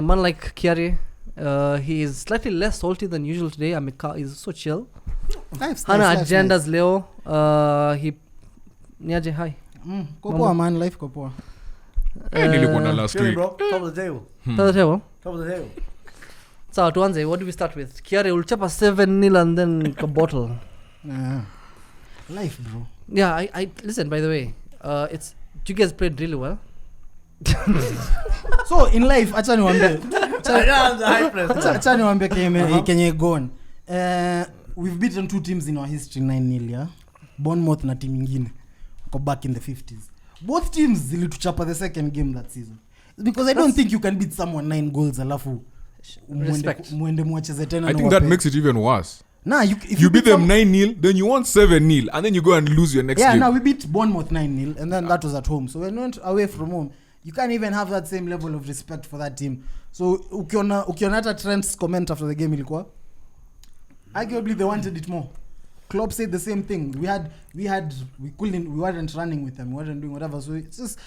Man like Kiari, he is slightly less salty than usual today. He's so chill. Hana agendas leo. He niaje hai. Kopoa man, life kopoa. Nilikuwa na last week. Bro, top of the table. Top of the table. So tuanze, what do we start with? Kiari ulichapa 7-0 and then a bottle. Life, bro. Yeah, I listen, by the way. You guys played really well. So in life, acha niwaambie Kenya gone. We've beaten 2 teams in our history 9-0, yeah? Bournemouth na team ingine. Go back in the 50s. Both teams zilituchapa the second game that season. Because I don't think you can beat someone 9 goals alafu muende muacheze tena. I think that makes it even worse. Nah, if you beat them 9-0, then you won 7-0, and then you go and lose your next game. Yeah, now we beat Bournemouth 9-0, and then that was at home. So when we went away from home, you can't even have that same level of respect for that team. So ukiona hata Trent's comment after the game ilikuwa, arguably they wanted it more. Klopp said the same thing. We weren't running with them. We weren't doing whatever. So it's just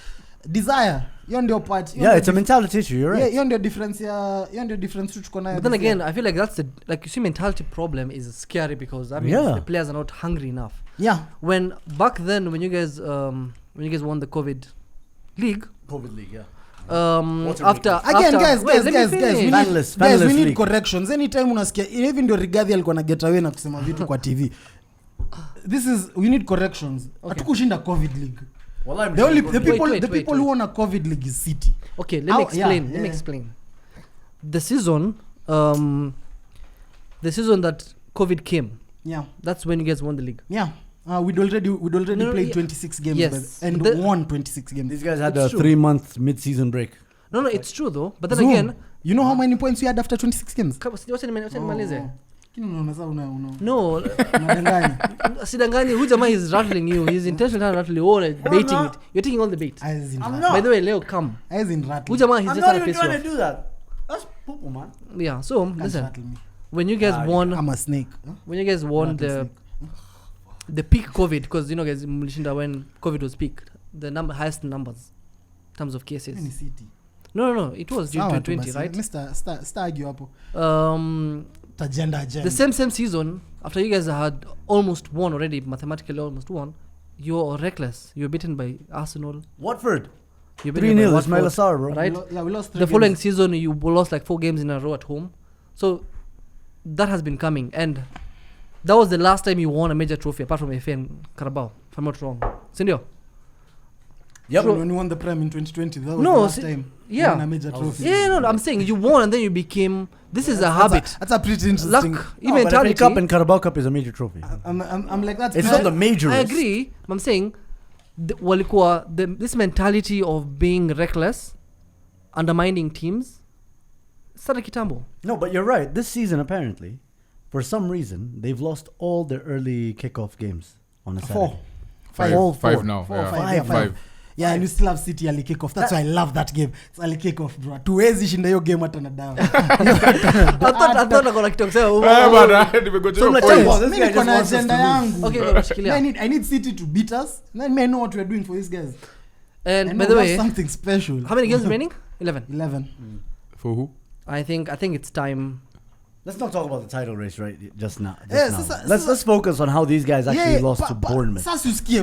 desire. You're on your part. It's a mentality issue. You're right. Yeah, you're on the difference. You're on the difference. But then again, I feel like that's you see, mentality problem is scary because the players are not hungry enough. Yeah. When back then, when you guys won the COVID league, yeah. After guys, we need league. Corrections. Anytime unasikia even ndio Rigathi alikuwa na get away na kusema vitu kwa TV. We need corrections. Hatukushinda COVID league. The people who won a COVID league is City. Okay, let me explain. The season that COVID came. Yeah. That's when you guys won the league. Yeah. We'd already played 26 games and won 26 games. These guys had a 3-month mid-season break. No, it's true though. But then again, you know how many points we had after 26 games? No. Sidangani, who Jama is rattling you? He's intentionally rattling you or baiting it. You're taking all the bait. I'm not. By the way, Leo, come. As in rattling. Who Jama, he's I'm just not even trying to do that. That's poo-poo, man. Yeah, so listen. When you guys won, I'm a snake. When you guys won the peak COVID, because you know guys, when COVID was peak, the highest numbers in terms of cases. No, it was June 2020, right? Mr. Stagio hapo. The same season, after you guys had almost won already, mathematically almost won, you were reckless. You were beaten by Arsenal. Watford. You 3-0, Ismail Assar, bro. Right? We lost 3 the following season, you lost like 4 games in a row at home. So that has been coming, and that was the last time you won a major trophy apart from FA and Carabao, if I'm not wrong. Sindio? Yep. When you won the Prem in 2020, that was the last time you won a major trophy. Yeah, I'm saying you won and then you became... This is a habit. That's a pretty interesting... Luck, but FA Cup and Carabao Cup is a major trophy. I'm like, that's... It's not the major. I agree. I'm saying this mentality of being reckless, undermining teams, started kitambo. No, but you're right. This season, apparently, for some reason, they've lost all their early kickoff games on a Saturday. 5 now. 5. Yeah, and we still have City early kickoff. That's why I love that game. It's early kickoff, bro. Tuwezi shinda hiyo game hata na dawa. I thought akona kitu kusema. Mimi niko na agenda yangu. Okay, I need City to beat us. Then I know what we're doing for these guys. And by the way, something special. How many games remaining? 11. For who? I think it's time. Let's not talk about the title race just now. Let's focus on how these guys actually lost to Bournemouth.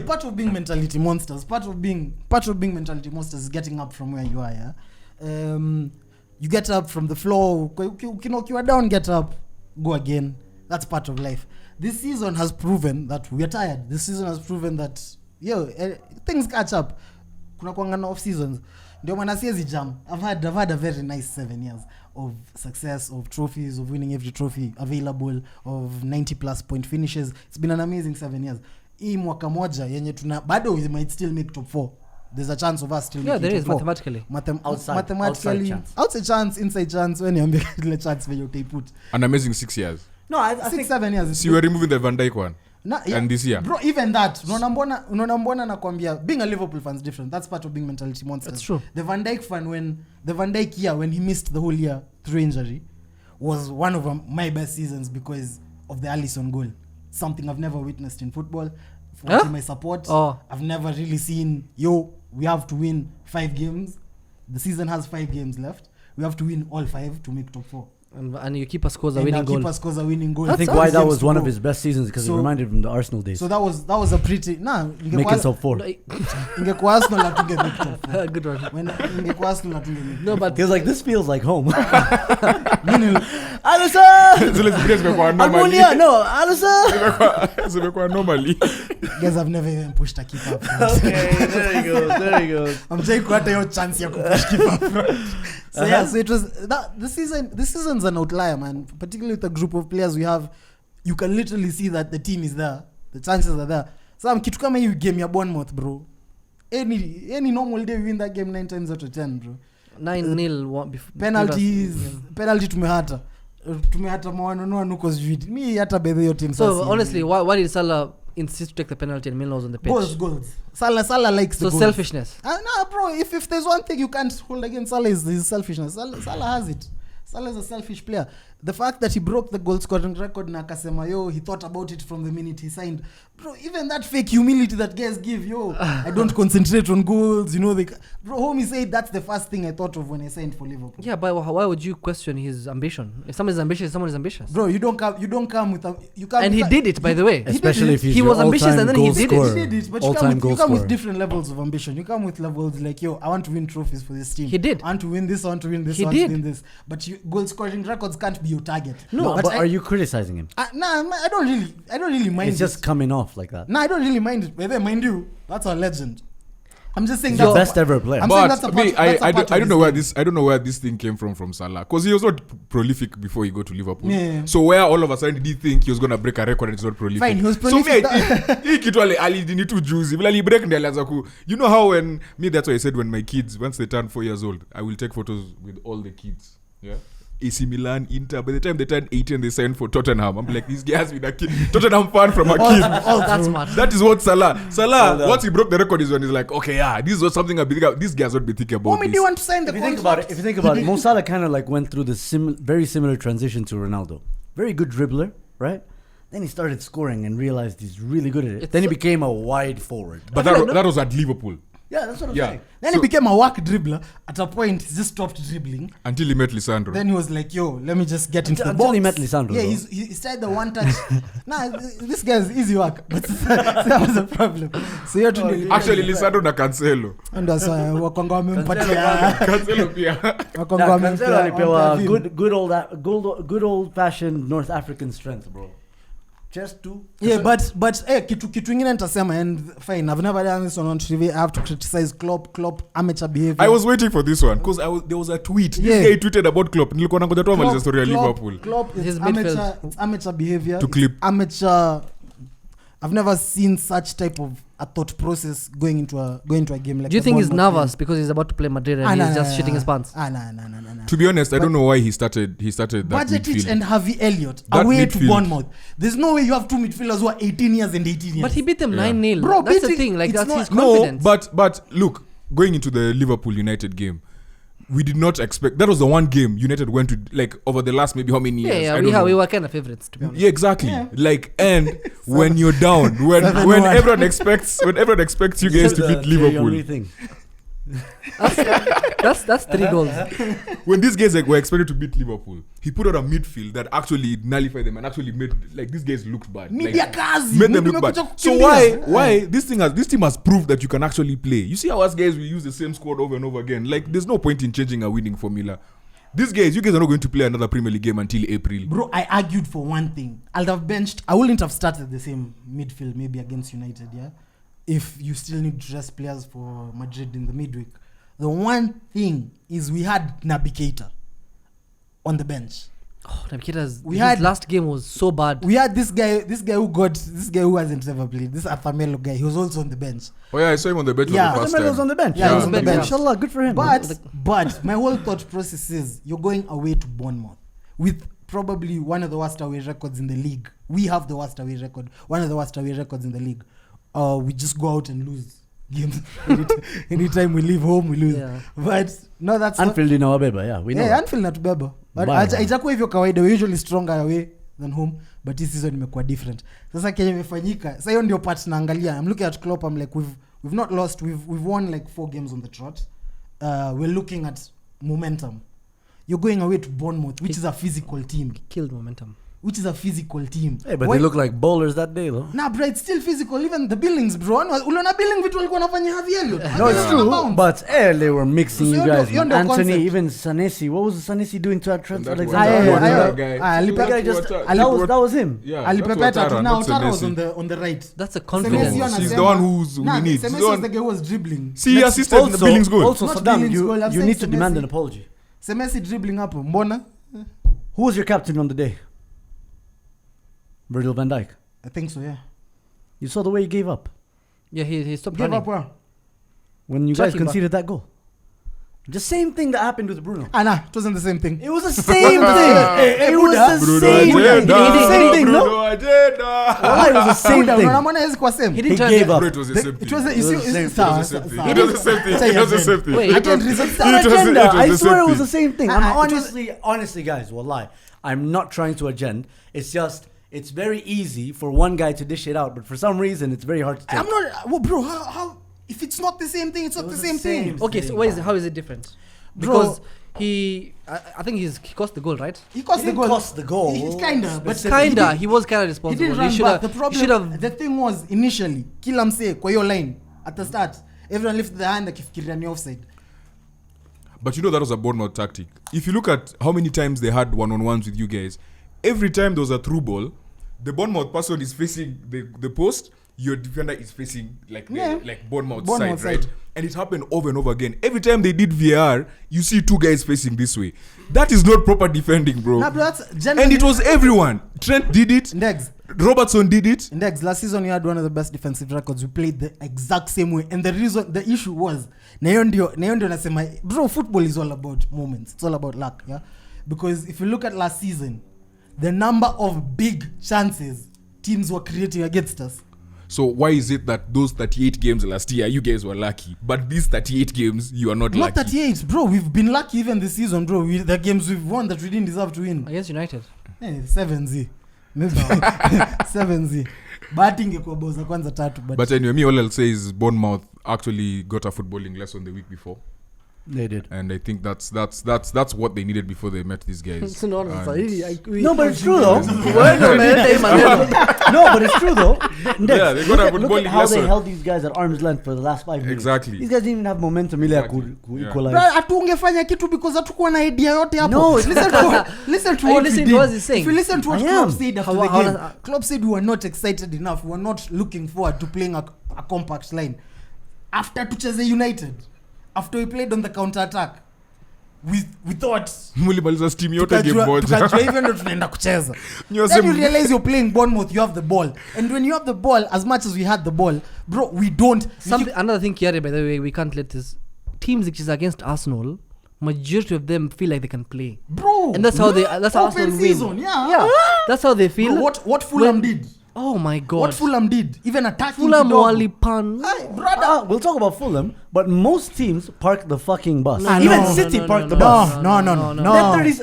Part of being mentality monsters. Part of being mentality monsters is getting up from where you are. Yeah? You get up from the floor. You are down, get up, go again. That's part of life. This season has proven that we are tired. This season has proven that things catch up. Kuna kuangana off seasons. Ndio maana siwezi jam. I've had a very nice 7 years of success, of trophies, of winning every trophy available, of 90 plus point finishes. It's been an amazing 7 years. Hii mwaka moja yenye bado we might still make top 4. There's a chance of us still making top 4. Yeah, there is mathematically. Mathematically. Outside chance, inside chance, when you have the chance where you put. An amazing 6 years. No, I think 7 years. So you were removing the Van Dijk one. And this year. Bro, even that. Unaona mbona nakwambia being a Liverpool fan is different. That's part of being mentality monsters. That's true. The Van Dijk fan when he missed the whole year through injury was one of my best seasons because of the Alisson goal. Something I've never witnessed in football. For my support. I've never really seen we have to win 5 games. The season has 5 games left. we have to win all 5 to make top 4. And your keeper scores a And winning our goal. keeper scores a winning goal. I think why that was one of his best seasons because So- it reminded him of the Arsenal days. So that was a pretty Making top 4. ingekuwa Arsenal atunge make top 4. Good one. When ingekuwa Arsenal atunge make. No, but He was like, this feels like home. Mimi Alisson! Zile zingine zimekuwa normally. Almunia, no, Alisson! Zimekuwa normally. guys have never even pushed a keeper up front. Okay, there he goes. I'm trying to hiyo chance ya kupush keeper up front. So yeah, so it was that this season's an outlier, man. Particularly with a group of players we have, you can literally see that the team is there, the chances are there. So kitu kama hii game ya Bournemouth, bro. Any normal day we win that game 9 times out of 10, bro. 9-0 Penalty tumehata mawanonoa nuko zvid. Mi hata bedhe hiyo team So sasa. honestly, why did Salah insist to take the penalty and Milner was on the pitch? Goals. Salah likes the So goals. selfishness. Nah, bro. If there's one thing you can't hold against Salah is his selfishness. Salah has it. Salah is a selfish player. The fact that he broke the goal scoring record na akasema he thought about it from the minute he signed. Bro, even that fake humility that guys give, I don't concentrate on goals, bro, homie said that's the first thing I thought of when I signed for Liverpool. Yeah, but why would you question his ambition? If someone is ambitious, someone is ambitious. Bro, you don't come with a you come. And he did it, by the way. Especially if he's He your was ambitious all-time and then he goal did it. scorer. He did it, but All-time you goal come with scorer. different levels of ambition. You come with levels like, I want to win trophies for this team. He did. I want to win this, I want to win this, He I want to did. win this. But goal scoring records can't be your target. No, but are you criticizing him? Nah, I don't really mind. It's just coming off like that. Nah, I don't really mind it. But then, mind you, that's a legend. I'm just saying He's the that's best ever player. I'm saying But that's a part, me, that's a I part don't of know where his I don't know where this thing came from Salah, because he was not prolific before he got to Liverpool. Yeah. So where all of a sudden did he think he was gonna break a record and it's not prolific? Fine, he was So prolific. me, hii kitu alidini tu juzi vile alibreak ndio alianza ku, how when me, that's why I said when my kids, once they turn 4 years old, I will take photos with all the kids. Yeah. AC Milan, Inter. By the time they turn 18, they sign for Tottenham. I'm like, this guy has been a kid. Tottenham fan from a kid. That's smart. That is what Salah, once he broke the record, is when he's like, okay, yeah, this was something I've been thinking about. These guys would be thinking about. Homie, do you want to sign the If you contract? think about it, Mo Salah kind of like went through the very similar transition to Ronaldo. Very good dribbler, right? Then he started scoring and realized he's really good at it. Then he became a wide forward. But that was at Liverpool. Yeah, that's what I'm saying. Then he became a work dribbler. At a point, he just stopped dribbling. Until he met Lisandro. Then he was like, let me just get into the Until box. he met Lisandro, Yeah, though. he started the one touch. Nah, this guy's easy work. But that was a problem. So you have to Actually, Lisandro na Cancelo. And that's why wakonga wamempatia. Cancelo pia. Wakonga Cancelo alipewa wamempatia. good old fashioned North African strength, bro. Just to but kitu ingine nitasema, and fine, I've never done this on TV. I have to criticize Klopp amateur behavior. I was waiting for this one because there was a tweet. Yeah. This guy tweeted about Klopp. Nilikuwa nangoja tu amalize story ya Liverpool. Klopp His is midfield. amateur behavior. To clip. Amateur. I've never seen such type of a thought process going into a game like. Do you the think he's Bournemouth nervous because he's about to play Madrid and he's just shitting his pants? Nah. To be honest, I don't know why he started that Budget midfield. and Harvey Elliott That away to midfield. Bournemouth. There's no way you have two midfielders who are 18 years and 18 years. But he beat them Yeah. 9-0. Bro, That's the beating- thing. Like, it's that's not- his No, confidence. but look, going into the Liverpool United game, we did not expect. That was the one game United went to, like, over the last maybe how many years? I don't know. we were kind of favorites, to be honest. Yeah, exactly. Yeah. Like, and when you're down, when 7-1. everyone expects you guys to beat Liverpool, Thing. That's 3 goals. when these guys were expected to beat Liverpool, he put out a midfield that actually nullified them and actually made, like, these guys looked bad. Media Like, kazi. made them Mimi look bad. nimekuja So kukimbia. why this team has proved that you can actually play. You see how us guys we use the same squad over and over again. Like, there's no point in changing a winning formula. These guys, you guys are not going to play another Premier League game until April. Bro, I argued for one thing. I wouldn't have started the same midfield maybe against United, yeah? If you still need to rest players for Madrid in the midweek. The one thing is we had Naby Keita on the bench. Oh, Naby We his had- last game was so bad. We had this guy who hasn't ever played. This Athamelo guy. He was also on the bench. Oh yeah, I saw him on the bench Yeah. for the first Casemiro was time. on the bench. Yeah, he was on the bench. Inshallah, good for him. But my whole thought process is you're going away to Bournemouth with probably one of the worst away records in the league. We have the worst away record. One of the worst away records in the league. We just go out and lose games. Anytime we leave home, we lose. Yeah. But no, that's Anfield in our baby, yeah, we know. yeah, Anfield natubeba. But Bye. itakuwa hivyo kawaida. We're usually stronger away than home. But this season imekuwa different. Sasa Kenya imefanyika. Sasa hiyo ndio part naangalia. I'm looking at Klopp. I'm like, we've not lost. We've won like 4 games on the trot. We're looking at momentum. you're going away to Bournemouth, which is a physical team. Killed momentum. Hey, but they look like bowlers that day, though. Nah, bro, it's still physical. Even the Billings, bro. Uliona Billing vitu walikuwa wanafanya Harvey Elliott. No, it's true. But they were mixing So you guys. you're the Anthony, concept. even Sanesi. What was Sanesi doing to our Trent That That was him. Yeah, Alipepeta now not Otara was Senesi. on the right. That's a Semesi confidence. wanasema- She's the one we need. Semesi She's the was one- the guy who was dribbling. See, he assisted in the Billings goal. Also, Not Saddam, Billings goal, I'm you saying need to demand Semesi. an apology. Semesi dribbling hapo. Mbona? Who was your captain on the day? Virgil van Dijk. I think so, yeah. You saw the way he gave up Yeah, he stopped Give running. up where? when you guys Tracking back. conceded that goal. The same thing that happened with Bruno. Nah, it wasn't the same thing. It was the same thing. It was the Bruno same agenda. thing. No? Bruno agenda. Wallahi, it was the same Buda, thing. unaona mbona hawezi kuwa same? He He didn't try gave to- up. Bro, it was the same thing. It was the It was the same sawa, It was the same thing. sawa. It was the same thing. Say It was the again. same thing. Wait, It Again, was- reason- It's not It was- agenda. it was I the swear same it was the thing. same thing. It Honestly, guys, wallahi, I'm not trying to agenda. It's just, it's very easy for one guy to dish it out, but for some reason, it's very hard to take. I'm not, well, bro, how if it's not the same thing, it's not It the was same the same. thing. Okay, so how is it different? Bro. Because I think he cost the goal, right? He cost He the didn't goal. cost the goal. He's kinda, but Kinda, he was kinda he responsible. didn't run should back. The have. problem, Should have. the thing was initially, kila msee kwa hiyo line at the start, everyone lifted their hand akifikiria ni offside. But you know that was a Bournemouth tactic. If you look at how many times they had one-on-ones with you guys, every time there was a through ball, the Bournemouth person is facing the post, your defender is facing like Bournemouth Bournemouth side, right? And it happened over and over again. Every time they did VAR, you see two guys facing this way. That is not proper defending, bro. Nah, bro, that's And generally- it was everyone. Trent did it. Index. Robertson did it. Index, last season you had one of the best defensive records. We played the exact same way. And the issue was, na hiyo ndio nasema, bro, football is all about moments. It's all about luck, yeah? Because if you look at last season, the number of big chances teams were creating against us. So why is it that those 38 games last year, you guys were lucky, but these 38 games, you are not Not lucky? 38, bro. We've been lucky even this season, bro. The games we've won that we didn't deserve to win. Against United. 7-0. Maybe 7-0. Bahati ingekuwa bao za kwanza 3, But anyway, me all I'll say is Bournemouth actually got a footballing lesson the week before. They did. And I think that's what they needed before they met these guys. It's not And- No, but it's true though. No, but it's true though. Yeah, they got a Look footballing at how they lesson. held these guys at arm's length for the last 5 minutes. Exactly. These guys didn't even have momentum ile ya Exactly. ku Yeah. equalize. Bro, hatungefanya kitu because hatukuwa na idea yote hapo. No, listen to Are you what we listening did. to what he's saying? If you listen to what I Klopp am. said after How- the how game, does- Klopp said we were not excited enough. We were not looking forward to playing a compact line. After tucheze United, after we played on the counter attack, we thought Mulimaliza steam yote game moja. tukajua hivyo ndo tunaenda kucheza. Nyo Then you sim- realize you're playing Bournemouth, you have the ball. And when you have the ball, as much as we had the ball, bro, we don't. Another thing, Kiare, by the way, we can't let this. Teams which is against Arsenal, majority of them feel like they can play. Bro. And that's how that's how Open Arsenal season, win. yeah. That's how they feel. Bro, what Fulham when- did. Oh my god. What Fulham did. Even attacking Fulham kidogo. walipan. Hey, brother. We'll talk about Fulham, but most teams park the fucking bus. No, Even no, City no, parked the no, bus. No.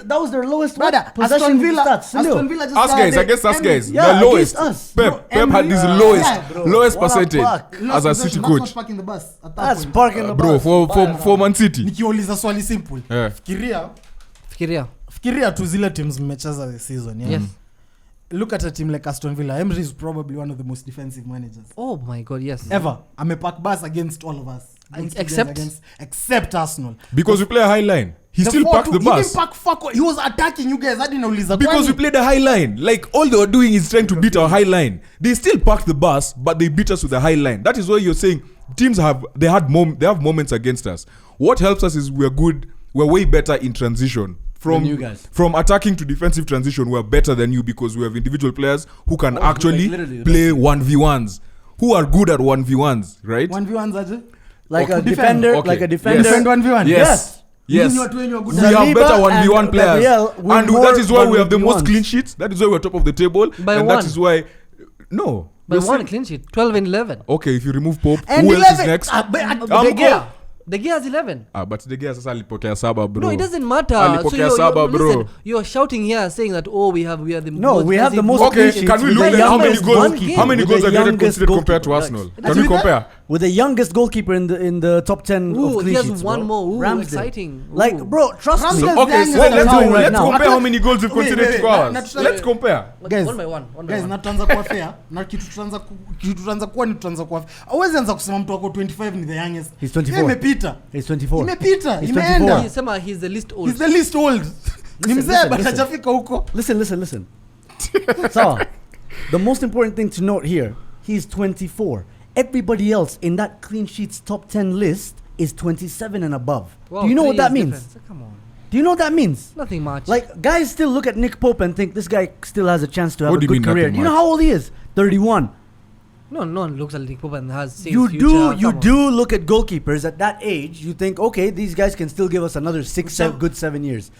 That was their lowest Brother, possession Aston Villa stats. Aston Villa just Us guys, started- against us guys. Yeah, the lowest. against us. Pep had this Emery- lowest Yeah, bro. lowest What a percentage fuck. as a City That's coach. not parking the bus at that That's point. parking the Bro, bus. for Man City. Nikiuliza swali simple. Yeah. Fikiria. Tu zile teams mmecheza this season, yeah. Yes. Look at a team like Aston Villa. Emery is probably one of the most defensive managers Oh my god, yes. ever. Amepack bus against all of us. Except Arsenal. Because we play a high line. He still packed the He bus. didn't pack fuck all. He was attacking you guys. Hadi nauliza Because we kwani- played a high line. Like all they were doing is trying to beat our high line. They still packed the bus, but they beat us with the high line. That is why you're saying teams have moments against us. What helps us is we're way better in transition. Than you guys. From attacking to defensive transition, we're better than you because we have individual players who can like actually literally the play 1v1s, who are good at 1v1s, right? 1v1s aje? Like Okay. a defender, Okay. like a defender. Yes. Defend 1v1. Yes. Yes. You are good We at- have better Saliba 1v1 and players. Gabriel win And more that is why we have the 1v1s. most clean sheets. That is why we're top of the table. By and one. that is why... No. By You're one saying- clean sheet. 12 and 11. Okay, if you remove Pope, And who else is 11. next? De Gea. De Gea has 11. But De Gea sasa alipokea saba, bro. No, it doesn't matter. Alipokea saba, bro. Listen, you're shouting here saying that we are the No, most we have the defensive most goal- Okay, clean can sheets we with look the at how many youngest goals? goalkeeper. How many With goals the are getting youngest considered compared to goalkeeper. Arsenal? That's Can we with that? compare? with the youngest goalkeeper in the top 10 Ooh, of clean he has sheets, one bro. more. Ooh, Ramsdale. exciting. Like, Ooh. bro, trust me. Ramsdale- Okay, so What we're let's doing right let's now- compare how many goals we've Wait, conceded wait, to ours. not- Let's compare. Guys, One by one. guys, na tuanza kuwa fair na kitu tuanza kuwa ni tuanza kuwa hauwezi anza kusema mtu wako 25 ni the youngest. He's 24. Yeye imepita. He's 24. Imepita, He's imeenda. 24. Sema he's the least old. He's the least old. Ni mzee listen, but listen. hajafika huko. Listen. So, the most important thing to note here, he's 24. Everybody else in that clean sheets top 10 list is 27 and above. Wow, Do you know 3 what that years means? difference. Come on. Do you know what that means? Nothing much. Like, guys still look at Nick Pope and think this guy still has a chance to have What a do you good mean career. nothing Do you know much? how old he is? 31. no one looks at Nick Pope and has same You future. you Come on. do look at goalkeepers at that age. You think, okay, these guys can still give us another 7 years.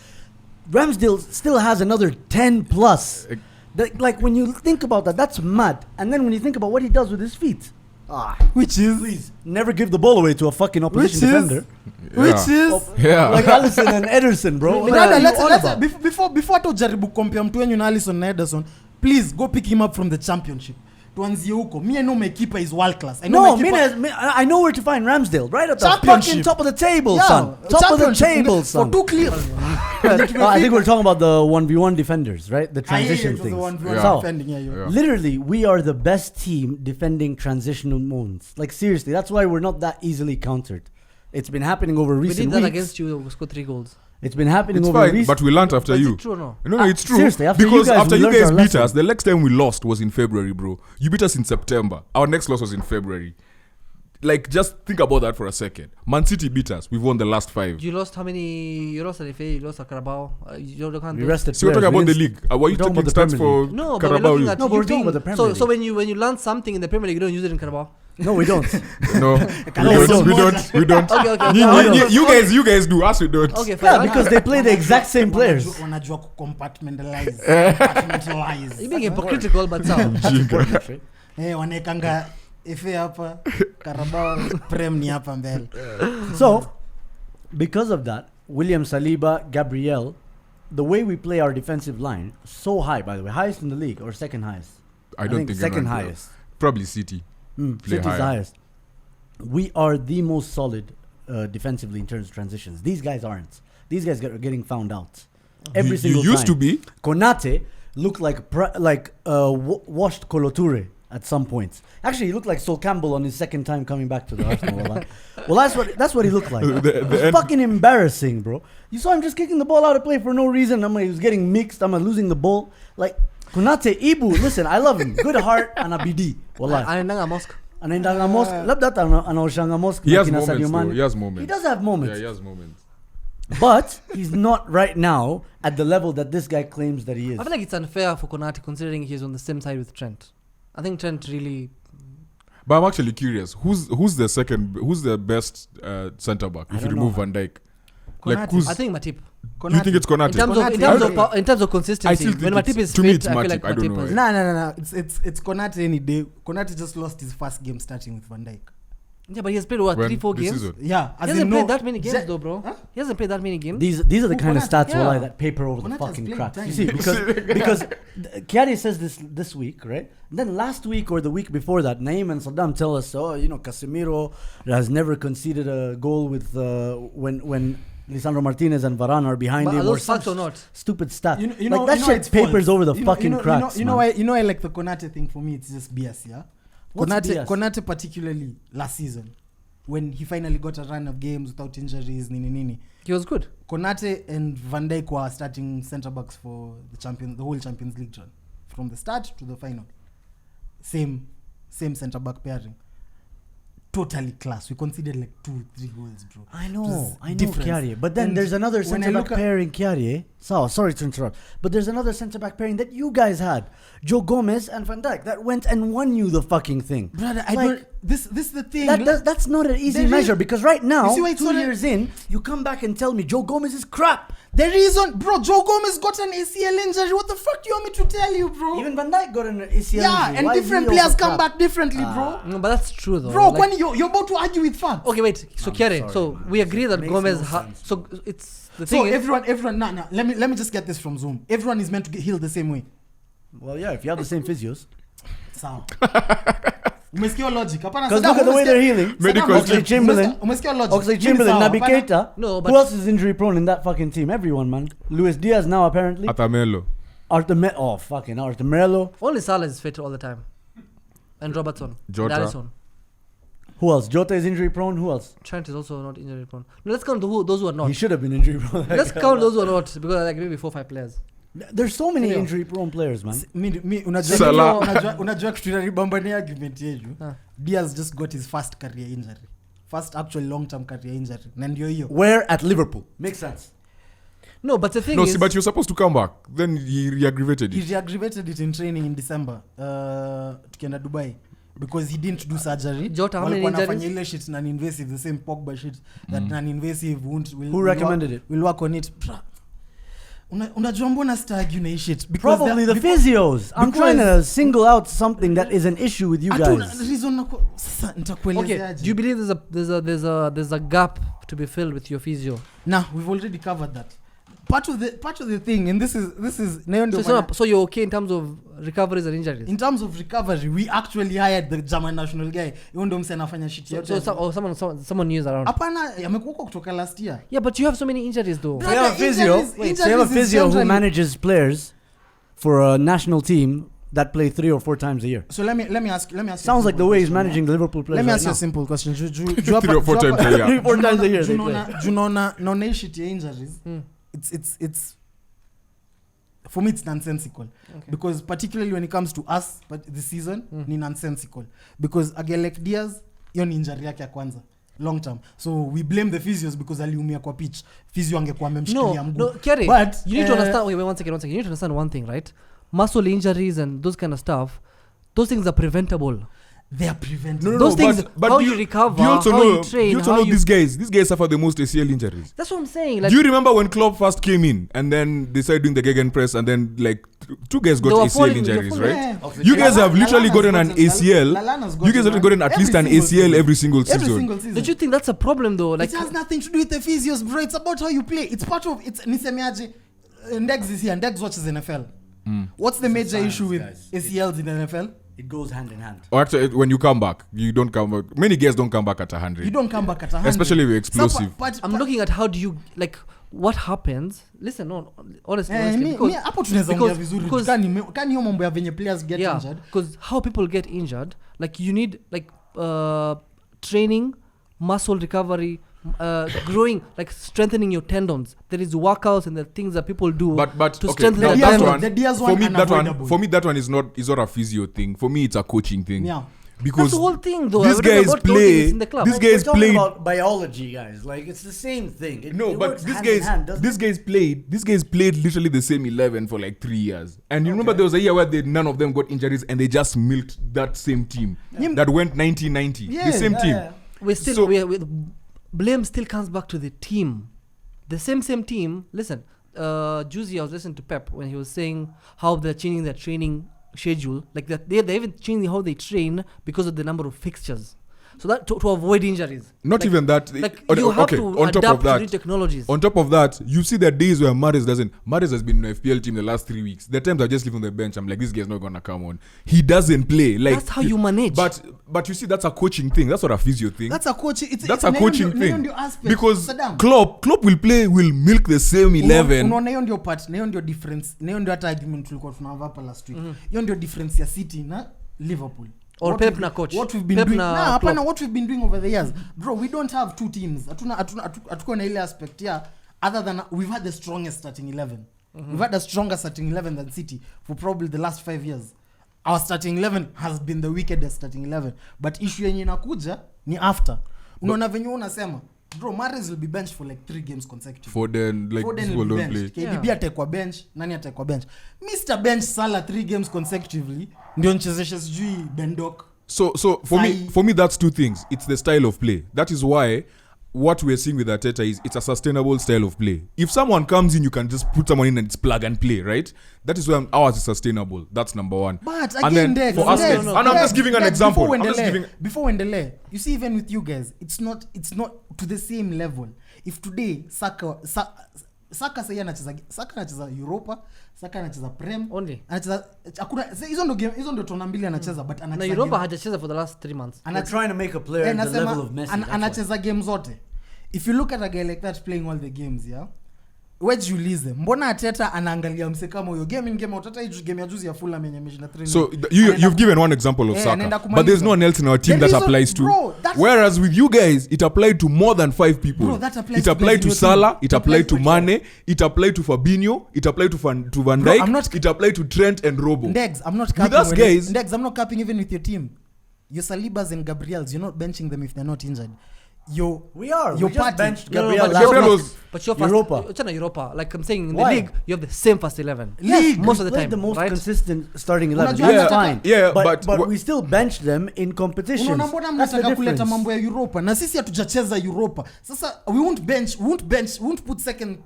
Ramsdale still has another 10 plus. Like when you think about that, that's mad. And then when you think about what he does with his feet, Which is please never give the ball away to a fucking opposition Which is- defender. which is Yeah. Like Alisson and Ederson, bro. What Brother, are you let's on about? before hata ujaribu compare mtu wenyu na Alisson na Ederson, please go pick him up from the championship. Tuanzie huko. Me I know my keeper is world class. I know No, my keeper, I know where to find Ramsdale. Right at the Championship. fucking top of the table, Yeah, son. Top of the championship. table, For son. two clear. I think we're talking about the 1v1 defenders, right? The transition The one things. Yeah. So, defending, yeah, you. Yeah. literally, we are the best team defending transitional moments. Like, seriously, that's why we're not that easily countered. It's been happening over We recent did that weeks. against you. We scored 3 goals. It's been happening It's over fine, recent. but we learned after But is you. it true or no? No, it's true. Seriously, after you because guys, after we you learned guys our beat lesson. us, the next time we lost was in February, bro. You beat us in September. Our next loss was in February. Like, just think about that for a second. Man City beat us. We've won the last 5. You lost how many? You lost an FA. You lost a Carabao. You can't We do- rested So we're talking players. about We the didn't- league. Were you we're talking taking about the stats Premier for No, but Carabao? we're looking at No, but you we're talking being- about the Premier So League. when you learn something in the Premier League, you don't use it in Carabao. No, we don't. No, we don't. Okay. You guys do. Us we don't. Okay, fine. Yeah, because they play the exact same players. Wanajua kucompartmentalize. Compartmentalize. You're being hypocritical, but sound. Wanaekanga FA hapa, Carabao, Prem ni hapa mbele. So, because of that, William Saliba, Gabriel, the way we play our defensive line, so high, by the way, highest in the league or second highest? I don't think second anyone- highest. Probably City. Play City's higher. highest. We are the most solid defensively in terms of transitions. These guys aren't. These guys are getting found out every You single used to time. be. Konate looked like washed Koloture at some points. Actually, he looked like Sol Campbell on his second time coming back to the Arsenal. Well, that's what he looked like. It was fucking embarrassing, bro. You saw him just kicking the ball out of play for no reason. He was getting mixed. Losing the ball. Like Konate, Ibu, listen, I love him. Good heart and a BD. Wallahi. Anaendanga mosque. Anaendanga mosque. Labda hata anaoshanga mosque. He na has kina moments, Sadio though. Mane. He has moments. He does have moments. Yeah, he has moments. But he's not right now at the level that this guy claims that he is. I feel like it's unfair for Konate considering he's on the same side with Trent. I think Trent really. But I'm actually curious. Who's the best centre back if you don't remove know. Van Dijk? Konate. Like who's? I think Matip. You think it's Konate? In terms of consistency, I still think when Matip is to me fit, it's I feel Matip. like I don't Matip know. is. No. It's Konate any day. Konate just lost his first game starting with Van Dijk. Yeah, but he has played what, When? 3-4 This games. season? Yeah, He hasn't played that many games though, bro. He hasn't played that many games. These are the kind of Konate, stats yeah. wallahi, that paper over the Konate has fucking played cracks. time. You see, because Kiari says this week, right? And then last week or the week before that, Naeem and Saddam tell us, Casemiro has never conceded a goal with when Lisandro Martinez and Varane are behind But him. are Or those facts some or not? Stupid stat. That that shit papers over the fucking cracks. You know why like the Konate thing for me it's just BS, yeah? What's BS? Konate particularly last season when he finally got a run of games without injuries, nini. He was good. Konate and Van Dijk were starting centre backs for the whole Champions League run from the start to the final. Same centre back pairing. Totally class. We conceded like 2-3 goals, bro. I know, difference. Kiari. But then And there's another when I centre back look at- pairing, Kiari. So sorry to interrupt, but there's another centre back pairing that you guys had, Joe Gomez and Van Dijk, that went and won you the fucking thing. Brother, I Like, don't. This is the thing. That's not an easy The re- measure because right now, You see why it's 2 not a- years in, you come back and tell me Joe Gomez is crap. The reason, bro, Joe Gomez got an ACL injury. What the fuck do you want me to tell you, bro? Even Van Dijk got an ACL yeah, injury. and Why is different he players also come crap? back differently, bro. No, but that's true though. Bro, Like- when you're about to argue with facts. okay, wait. So Kiere, sorry, so man. we agree that Makes Gomez. no sense. So it's the So thing. is, everyone, nah. Let me just get this from Zoom. Everyone is meant to get healed the same way. Well, yeah, if you have the same physios. So Umesikia logic? Hapana. Because look at the way they're healing. Medical Oxlade-Chamberlain. Umesikia logic? Oxlade-Chamberlain, Naby Keita. No, but Who else is injury prone in that fucking team? Everyone, man. Luis Diaz now apparently. Atamelo. Artemelo. only Salah is fit all the time, and Robertson, Jota. and Alisson. Who else? Jota is injury prone. Who else? Trent is also not injury prone. No, let's count those who are not. He should have been injury prone. Let's count those who are not because like maybe 4-5 players. There's so many Sindio? injury prone players, man. Unajua kitu inanibambania argument yetu. Ah. Diaz just got his first career injury. First actual long-term career injury. Na ndio hiyo. Where at Liverpool? Makes sense. No, but the thing No, is, see, but you're supposed to come back. Then he re-aggravated He it. re-aggravated it in training in December. Tukienda Dubai. Because he didn't do surgery. Jota, how many Walikuwa injuries? wanafanya ile shit non-invasive, the same Pogba shit. That non-invasive Who recommended it? We'll work on it. Unajua mbona stag na hii shit? Probably the physios. I'm trying to single out something that is an issue with you guys. Reason sasa okay, nitakuelezeaje? do you believe there's a gap to be filled with your physio? Nah, we've already covered that. Part of the thing, and this is So you're okay in terms of recoveries and injuries? in terms of recovery, we actually hired the German national guy. Yeye ndo mse anafanya shit yote. Someone new is around. Hapana, amekuwa kutoka last year. Yeah, but you have so many injuries though. So you have a physio. So you have a physio who manages players for a national team that play 3 or 4 times a year. So let me ask Sounds like the way he's managing the Liverpool players. Let me right ask you now. a simple question. 3 or 4 times a year. 3 or 4 times a year. they play. Naona shit ya injuries. It's for me it's nonsensical. Okay. Because particularly when it comes to us but this season ni nonsensical because again like Diaz hiyo ni injury yake ya kwanza long term, so we blame the physios because aliumia kwa pitch. Physio angekuwa amemshikilia mguu. No, Kerry, but you need to understand. Wait, one second. You need to understand one thing, right? Muscle injuries and those kind of stuff, those things are preventable. They are preventable. Those things, but how do you recover, do you also how know, you train, do you also how know you... these guys suffer the most ACL injuries. That's what I'm saying. Like, Do you remember when Klopp first came in and then they started doing the gegenpress and then like 2 guys got They were ACL falling- injuries, they were right? Yeah. You guys have literally gotten an ACL. Lallana's You guys have gotten at least an ACL every single every season. single season. don't you think that's a problem though? Like, it has nothing to do with the physios, bro. It's about how you play. It's part of it's nisemeaje. Ndex is here. Ndex watches NFL. What's the major issue with ACLs in the NFL? It goes hand in hand. Or actually, when you come back, you don't come back. Many guys don't come back at 100. You don't come back at 100. Especially if you're explosive. I'm looking at how do you like what happens. Listen, no, honestly, mi hapo tunaweza ongea vizuri. because Kani hiyo mambo ya venye players get yeah, injured. because how people get injured, like you need like training, muscle recovery, growing, like strengthening your tendons. There is workouts and the things that people do But to okay, strengthen no, the that tendons. one, The Diaz for one me that one unavoidable. for me that one is not a physio thing. For me it's a coaching thing. Yeah. That's Because the whole thing, though. these I remember guys about coaching play- is in the club. these guys We're talking played- about biology, guys. Like it's the same thing. It no, but works these hand in guys hand, doesn't these guys played literally the same 11 for like 3 years. And you remember there was a year where none of them got injuries and they just milked that same team that went 90-90. Yeah, the same team. We still So- we blame still comes back to the team, the same team. Listen, Juicy, I was listening to Pep when he was saying how they're changing their training schedule, like that they're even changing how they train because of the number of fixtures, so that to avoid injuries. Not Like- even that. Like Okay, you have okay, to on top adapt of that, to new technologies. On top of that, you see the days where Mahrez has been in the FPL team the last 3 weeks. The times I just leave on the bench, I'm like, this guy's not gonna come on. He doesn't play. Like That's how you manage. But you see, that's a coaching thing. That's not a physio thing. That's a coaching. That's a coaching thing. Because Saddam. Klopp will milk the same 11. Unaona hiyo ndio part, na hiyo ndio difference, na hiyo ndio hata argument tulikuwa tunava hapa last week. Hiyo ndio difference ya City na Liverpool. Or Pep na coach. What we've been Pep doing. na Nah, hapana, Klopp. what we've been doing over the years. Bro, we don't have 2 teams. Hatuko na ile aspect ya other than we've had the strongest starting 11. We've had a stronger starting 11 than City for probably the last 5 years. Our starting 11 has been the wickedest starting 11. But issue yenye inakuja ni after. Unaona venye unasema, bro, Mahrez will be benched for like 3 games consecutive. Foden, like Foden people will be don't play. benched. KDB atekwa bench, nani atekwa bench? Mr. Bench Salah 3 games consecutively ndio nchezeshe sijui Bendok. So for me that's 2 things. It's the style of play. That is why what we're seeing with Arteta is it's a sustainable style of play. If someone comes in, you can just put someone in and it's plug and play, right? That is why ours is sustainable. That's number 1. But And then again, Dex, for us, Dex, and I'm just giving an Dex, example. Before I'm just giving. Before Wendele, you see, even with you guys, it's not to the same level. If today Saka Saka sasa anacheza Europa, Saka anacheza Prem. Only. Anacheza hakuna hizo ndo tona mbili anacheza but anacheza. Na Europa hajacheza for the last 3 months. And they're trying to make a player at the level of Messi. Anacheza game zote. If you look at a guy like that playing all the games, yeah. Wejiulize mbona Ateta anaangalia mse kama huyo game in game out hata hii game ya juzi ya Fulham yenye mechi na 3. So you've given one example of Saka, but there's no one else in our team that applies to. Whereas with you guys, it applied to more than 5 people. Bro, that applies it applied to Salah, it applied to Mane, Mane, it applied to Fabinho, it applied to Van Dijk, it applied to Trent and Robo. Ndegs, I'm not capping with us guys. Ndegs, I'm not capping even with your team. Your Salibas and Gabriels, you're not benching them if they're not injured. We are. Your we just benched No, Gabriel. Gabriel was but your Europa. It's not Europa. Like I'm saying, in Why? the league, you have the same first 11. Yes, most of the played time, the most right? consistent starting 11. Unajua That's nataka- fine. Yeah, but we still bench them in competitions. Unaona mbona That's the mnataka kuleta difference. mambo ya Europa na sisi hatujacheza Europa. Sasa we won't put second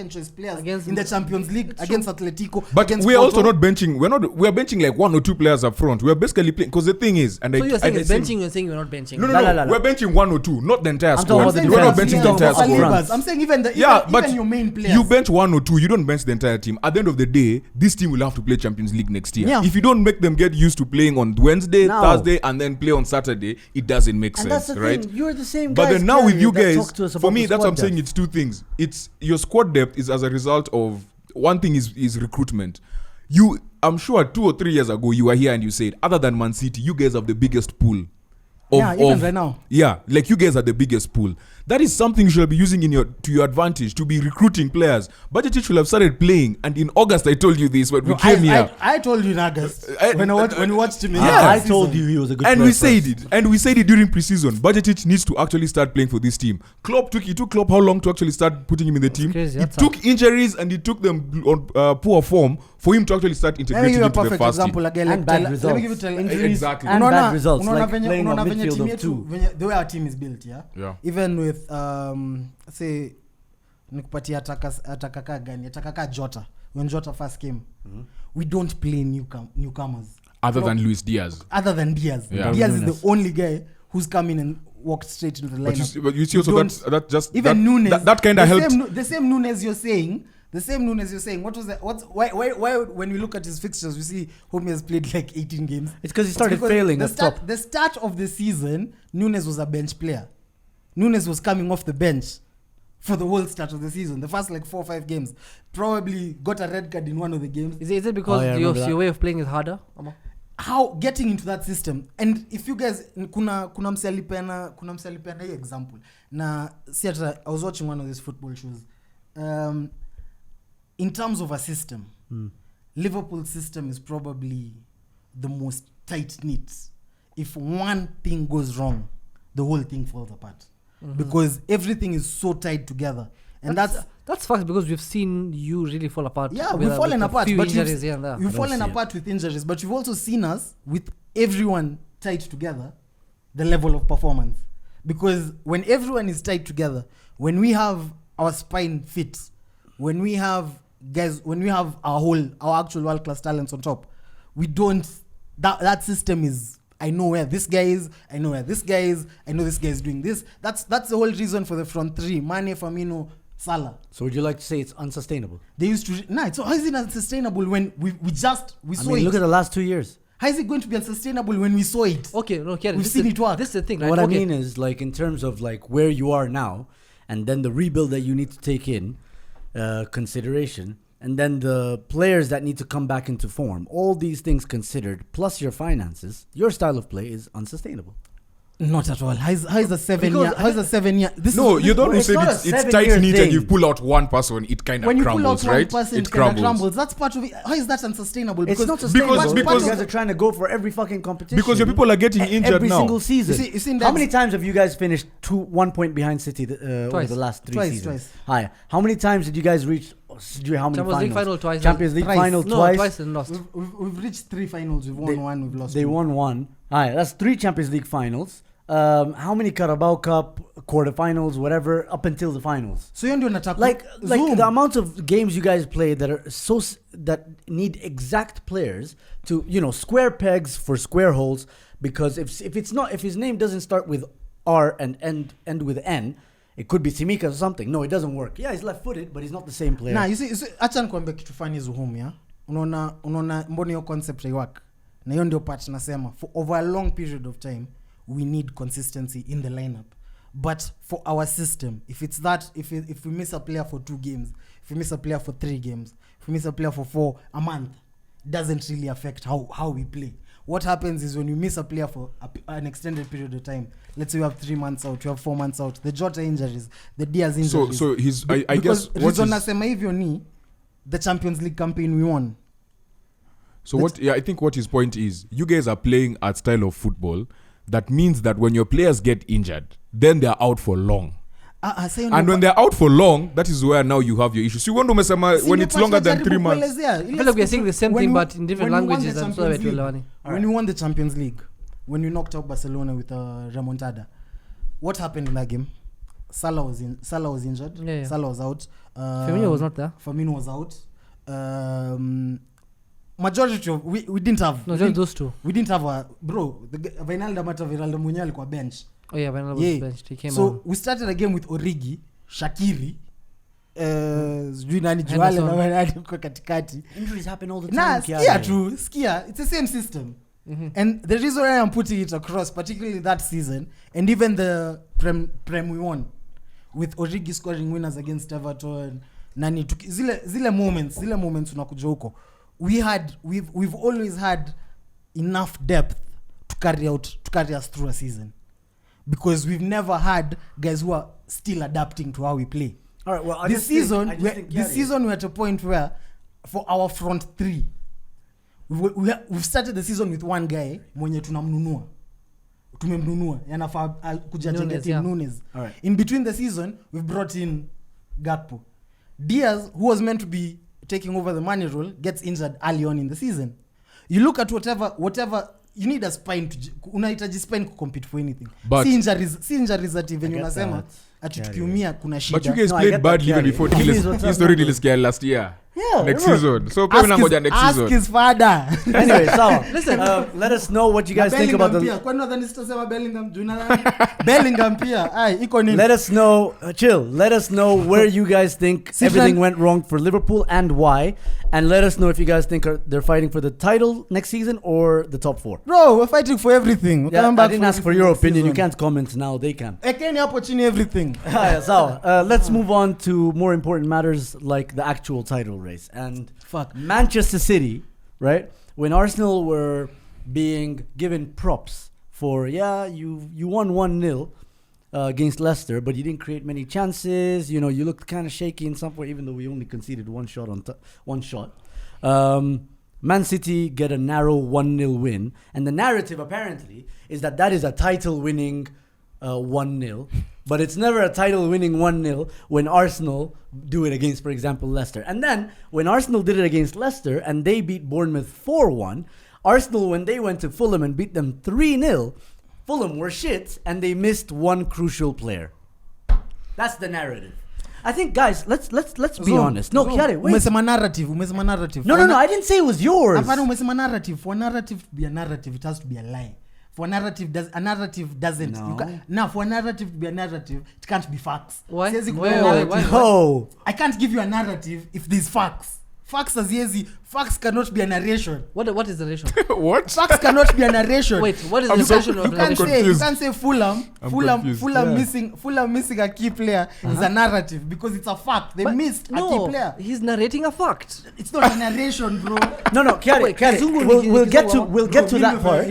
choice players Against in the Champions League against Atletico. But against we are also Porto. not benching. We are benching like 1 or 2 players up front. We are basically playing because the thing is, and So you're saying I it's benching, you're saying you're not benching. No. La. We're benching 1 or 2, not the entire I'm squad. talking about the We're not defense. benching He's the talking entire about squad. front. I'm saying even But your main players. you bench 1 or 2, you don't bench the entire team. At the end of the day, this team will have to play Champions League next year. Yeah. If you don't make them get used to playing on Wednesday, No. Thursday, and then play on Saturday, it doesn't make And sense, that's the right? thing. You're the same But guys then now with you that guys, talk to us for about me, the that's what I'm squad saying. depth. It's 2 things. It's your squad depth is as a result of one thing is recruitment. I'm sure 2 or 3 years ago you were here and you said, other than Man City, you guys have the biggest pool. Even right now. Yeah, like you guys are the biggest pool. That is something you should be using to your advantage to be recruiting players. Budget should have started playing, and in August I told you this when we came here. I told you in August when we watched him. I told you he was a good And player we said first. it. And we said it during preseason. Budgetich needs to actually start playing for this team. It took Klopp how long to actually start putting him in the team? crazy, It that's took injuries and it took them on poor form for him to actually start Let me integrating give you a into the perfect first example team. again. And bad results. Let me give you Injuries Exactly. and bad results. Like playing a venye midfield team of yetu, 2. the way our team is built, yeah? Yeah. Even with say nikupatia atakaka gani atakaka Jota when Jota first came, we don't play newcomers Other than Luis Diaz. Diaz. Yeah. Diaz is the only guy who's come in and walked straight into the lineup. But you see also that just even Nunes that kind of helped. The same Nunes you're saying. Why when we look at his fixtures we see Homie has played like 18 games. It's because he started failing the at top. The start of the season, Nunes was a bench player. Nunes was coming off the bench for the whole start of the season. The first like 4 or 5 games. Probably got a red card in one of the games. Is it because your way of playing is harder? How getting into that system, and if you guys kuna msalipena hii example na see I was watching one of these football shows, in terms of a system, Liverpool system is probably the most tight knit. If one thing goes wrong, the whole thing falls apart, because everything is so tied together. And that's fact, because we've seen you really fall apart. Yeah, we've fallen apart, but we've fallen apart with injuries, but you've also seen us with everyone tied together, the level of performance. Because when everyone is tied together, when we have our spine fit, when we have our actual world-class talents on top, we don't, that system is, I know where this guy is, I know where this guy is, I know this guy is doing this. That's the whole reason for the front three: Mane, Firmino, Salah. So would you like to say it's unsustainable? They used to how is it unsustainable when we saw it? Look at the last 2 years. How is it going to be unsustainable when we saw it? Okay, no, Kieran, we've seen it work. This is the thing, right? What I mean is, like, in terms of like where you are now, and then the rebuild that you need to take in consideration, and then the players that need to come back into form, all these things considered, plus your finances, your style of play is unsustainable. Not at all. How is a 7 year? How is a 7 year? You don't say it's tight knit and you pull out one person, it kind of when crumbles, you pull out right? One person, it crumbles. That's part of it. How is that unsustainable? It's not sustainable because you guys are trying to go for every fucking competition. Because your people are getting injured every now. single season. You see how many times have you guys finished 1 point behind City over the last 3 seasons? Twice. Hi. How many times did you guys reach? How many Champions League final twice. Champions League final twice. Twice and lost. We've reached 3 finals. We've won one. We've lost. They won one. Hi. That's 3 Champions League finals. How many Carabao Cup, quarterfinals, whatever, up until the finals? So you don't like the amount of games you guys play that are that need exact players to square pegs for square holes. Because if his name doesn't start with R and end with N, It could be Tsimikas or something. No, it doesn't work. Yeah, he's left-footed, but he's not the same player. Nah, you see, acha nikwambia kitu fani Zuhum, ya. Unaona mbona hiyo concept haiwaka. Na hiyo ndio part nasema for over a long period of time we need consistency in the lineup. But for our system, if it's that if we miss a player for 2 games, if we miss a player for 3 games, if we miss a player for 4 a month, doesn't really affect how we play. What happens is when you miss a player for an extended period of time, let's say you have 3 months out, you have 4 months out, the Jota injuries, the Diaz injuries. So he's I guess what reason nasema hivyo ni the Champions League campaign we won. So I think what his point is, you guys are playing a style of football that means that when your players get injured, then they are out for long. And when they're out for long, that is where now you have your issues. You want to mesema when it's longer than 3 months. I feel like we are saying the same thing but in different languages. When we won the Champions League, when we knocked out Barcelona with a remontada, what happened in that game? Salah was injured. Yeah. Salah was out. Firmino was not there. Firmino was out. Majority of we didn't have. No, just those two. We didn't have a Wijnaldum mwenyewe alikuwa bench. Oh yeah, Wijnaldum was benched. He came so on. We started a game with Origi, Shaqiri, nani Juale na nani kwa katikati. Injuries happen all the time. Skia, it's the same system. Mm-hmm. And the reason why I'm putting it across, particularly that season, and even the Prem we won, with Origi scoring winners against Everton, nani zile moments unakuja huko. We've always had enough depth to carry us through a season, because we've never had guys who are still adapting to how we play. All right, well, this season we're at a point where for our front three we've started the season with one guy mwenye tumemnunua yanafaa kujajenga team Nunes. Right. In between the season we've brought in Gakpo. Diaz, who was meant to be taking over the money role, gets injured early on in the season. You look at whatever you need a spine unahitaji spine to compete for anything. But see injuries that even unasema atukiumia kuna shida. But you guys played badly even before his story nilisikia last year. Yeah, next season. So next season. Ask his father. Anyway, so listen, let us know what you guys think about the Bellingham pia. Iko nini? Let us know, let us know where you guys think everything went wrong for Liverpool and why, and let us know if you guys think they're fighting for the title next season or the top 4. Bro, we're fighting for everything. Yeah, I didn't ask for your opinion. You can't comment now. They can. Ekeni hapo chini everything. So let's move on to more important matters like the actual title race. And Manchester City, right? When Arsenal were being given props for, you won 1-0 against Leicester, but you didn't create many chances. You know, you looked kind of shaky in some point, even though we only conceded one shot. Man City get a narrow 1-0 win, and the narrative apparently is that is a title-winning 1-0, but it's never a title-winning 1-0 when Arsenal do it against, for example, Leicester. And then when Arsenal did it against Leicester and they beat Bournemouth 4-1, Arsenal, when they went to Fulham and beat them 3-0, Fulham were shit and they missed one crucial player. That's the narrative. I think, guys, let's be honest. No, Kiare, wait. Umesema narrative. No, I didn't say it was yours. Hapana, umesema narrative. For a narrative to be a narrative, it has to be a lie. For a narrative doesn't. No. For a narrative to be a narrative, it can't be facts. Why? No. I can't give you a narrative if there's facts. Facts cannot be a narration. What is the narration? What? Facts cannot be a narration. Wait, what is the narration of narration? You can't say Fulham missing a key player is a narrative because it's a fact. They missed a key player. He's narrating a fact. It's not a narration, bro. No, Kiari. We'll get to that part.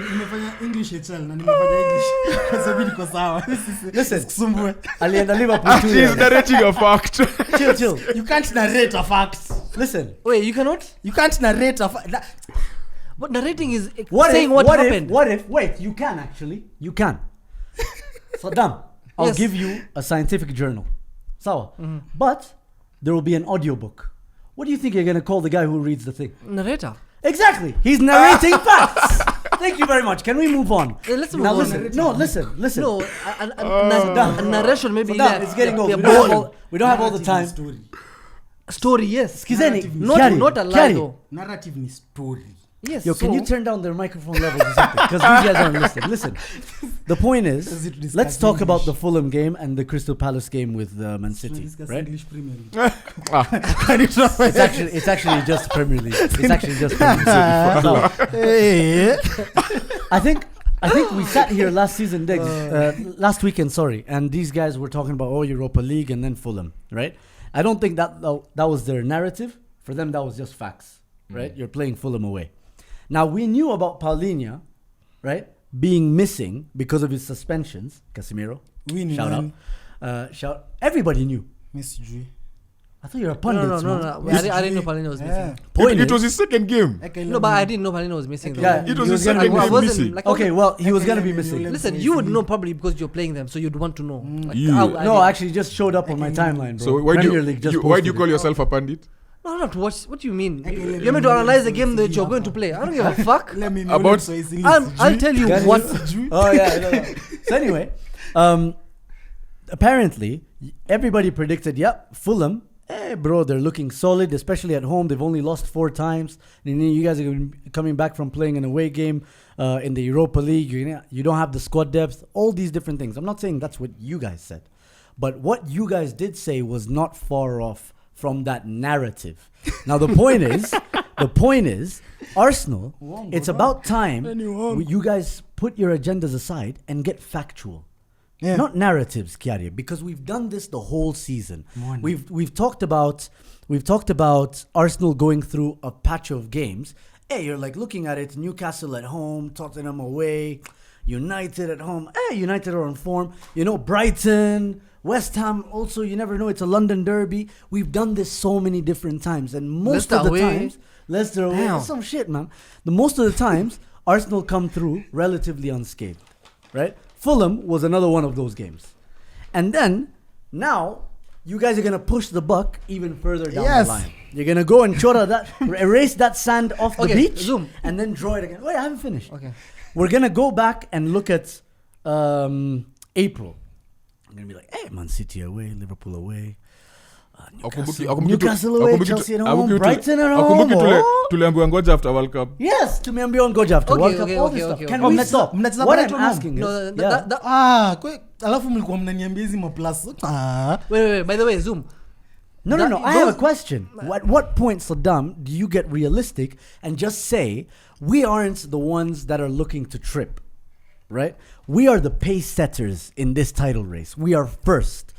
English HL na nimefanya English. Sasa niko sawa. Listen, kusumbue. Alienda Liverpool too. He's narrating a fact. Chill. You can't narrate a fact. Listen. Wait, you cannot? You can't narrate a fact. But narrating is saying what happened. Wait, you can actually. You can. Saddam, I'll give you a scientific journal. Sawa. Mm-hmm. But there will be an audiobook. What do you think you're going to call the guy who reads the thing? Narrator. Exactly. He's narrating facts. Thank you very much. Can we move on? Let's move now on. Listen. No, a narration maybe. It's getting old. We don't have all the time. Story, yes. Skizeni, not a lie though. Narrative is story. Yes. Yo, can you turn down their microphone levels or something? Because these guys aren't listening. Listen. The point Is is, it discuss let's talk about the English? Fulham game and the Crystal Palace game with Man City, Discuss right? English Premier League. It's actually just Premier League. It's actually just Premier League. No, Hey. I think we sat here last season, last weekend, sorry, and these guys were talking about Europa League and then Fulham, right? I don't think that was their narrative. For them, that was just facts, right? You're playing Fulham away. Now we knew about Paulinho, right, being missing because of his suspensions. Casemiro, We knew, shout man. out. Everybody knew. Miss G. I thought you were a pundit. No. Yes, I didn't know G. Palino was Yeah. missing. Point It is- was his second game. Okay, No, but I didn't know Palino was missing. Okay. though. Yeah, It was he his gonna second be I game wasn't, missing. like, Okay, well, he was Okay, gonna be you missing. let- Listen, you would know probably because you're playing them, so you'd want to know. Like, You. I No, didn't- actually, he just showed up on my timeline, bro. So why do Premier League just why do you posted call it. yourself a pandit? No, not to watch. What do you mean? Okay, let You're meant to me- analyze the game that you're going to play. I don't give a fuck. Let me About- so it's English. I'll tell you Can what. Oh yeah. No. So anyway, apparently everybody predicted, yep, Fulham. Bro, they're looking solid, especially at home. They've only lost 4 times. And you guys are coming back from playing an away game in the Europa League. You don't have the squad depth. All these different things. I'm not saying that's what you guys said, but what you guys did say was not far off from that narrative. Now the point is, Arsenal. It's about time you guys put your agendas aside and get factual. Yeah. Not narratives, Kiaria, because we've done this the whole season. We've talked about Arsenal going through a patch of games. Hey, you're like looking at it: Newcastle at home, Tottenham away, United at home. Hey, United are on form. Brighton, West Ham. Also, you never know. It's a London derby. We've done this so many different times, and most Leicester of the away. times, Leicester away. Damn. That's some shit, man. The most of the times, Arsenal come through relatively unscathed, right? Fulham was another one of those games. And then, now, you guys are going to push the buck even further down Yes. the line. You're going to go and chora that, erase that sand off the Okay, beach, zoom. and then draw it again. Wait, I haven't finished. Okay. We're going to go back and look at April. I'm going to be like, hey, Man City away, Liverpool away. Newcastle away, Chelsea at home, Brighton at home. Oh. tuliambiwa ngoja after World Cup. Yes, tumeambiwa ngoja after Okay, World Cup, okay, all okay, this okay, stuff. okay. Can Oh, we mnacheza- stop? mnacheza What I'm Brighton home? asking is, No, yeah. Alafu mlikuwa mnaniambia hizi maplus. Wait. By the way, Zoom. No. That- I have a those- question. At what point, Saddam, do you get realistic and just say, we aren't the ones that are looking to trip, right? We are the pace setters in this title race. We are first.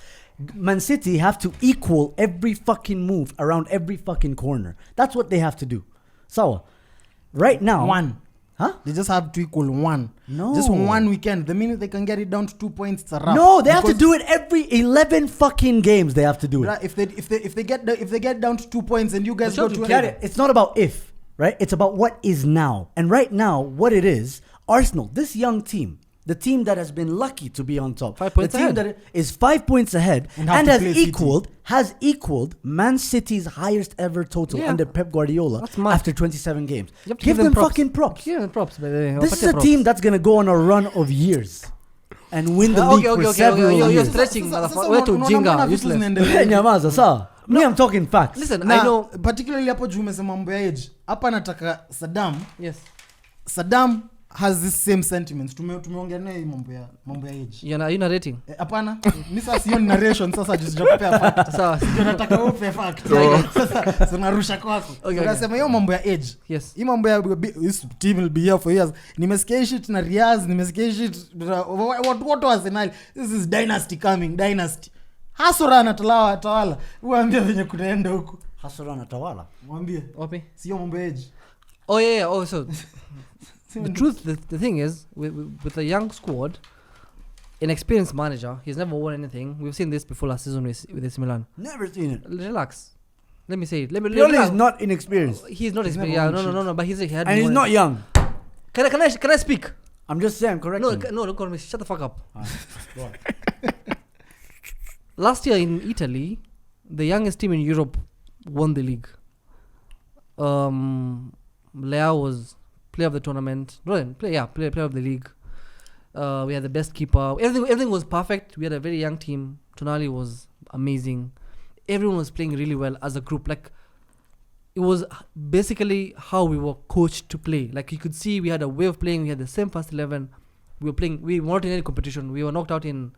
Man City have to equal every fucking move around every fucking corner. That's what they have to do. So, right now... One. Huh? They just have to equal one. No. Just one weekend. The minute they can get it down to 2 points, it's a wrap. No, they have to Because- do it every 11 fucking games. They have to do it. Bruh, if they get down to 2 points and you guys But go you to have to Get it? It's not about if, right? It's about what is now. And right now, what it is, Arsenal, this young team, the team that has been lucky to be on top, 5 points the team ahead. that is 5 points ahead And and, have to play City. has equaled Man City's highest ever total Yeah. under Pep Guardiola That's mad. after 27 games. You have to Give them fucking props. Give them props, by the way. This is a team that's going to go on a run of years and win the league for several You're years. stretching, motherfucker. We're to Jinga, useless. Nyamaza, sawa. Me, I'm talking facts. Listen, I know. Particularly hapo juu umesema mambo ya age. Hapa nataka Yes. Saddam has this same sentiments. Tumeongea naye hii mambo ya age. You're narrating. Hapana. Mimi sasa sio narration sasa just kupea fact. Sawa. Ndio nataka upe fact. Sasa narusha kwako. Okay. Unasema hiyo mambo ya age. Yes. Hii mambo ya this team will be here for years. Nimesikia hii shit na Riaz, nimesikia hii shit what was Arsenal. This is dynasty coming, dynasty. Hasura anatawala. Uambie venye kunaenda huko. Hasura anatawala. Mwambie. Wapi? Sio mambo ya age. Oh yeah. Oh, so the truth, the thing is, with a young squad, an experienced manager, he's never won anything. We've seen this before last season with AC Milan. Never seen it. Relax. Let me say it. Let me. Pioli relax. is not inexperienced. He's not He's experienced. never Yeah, won no. But he had. And he's won not it. young. Can I speak? I'm just saying, correct. No, don't call me. Shut the fuck up. Go on. Last year in Italy, the youngest team in Europe won the league. Leao was player of the tournament. Player of the league. We had the best keeper. Everything was perfect. We had a very young team. Tonali was amazing. Everyone was playing really well as a group. Like, it was basically how we were coached to play. Like, you could see we had a way of playing. We had the same first 11. we were playing. We weren't in any competition. We were knocked out in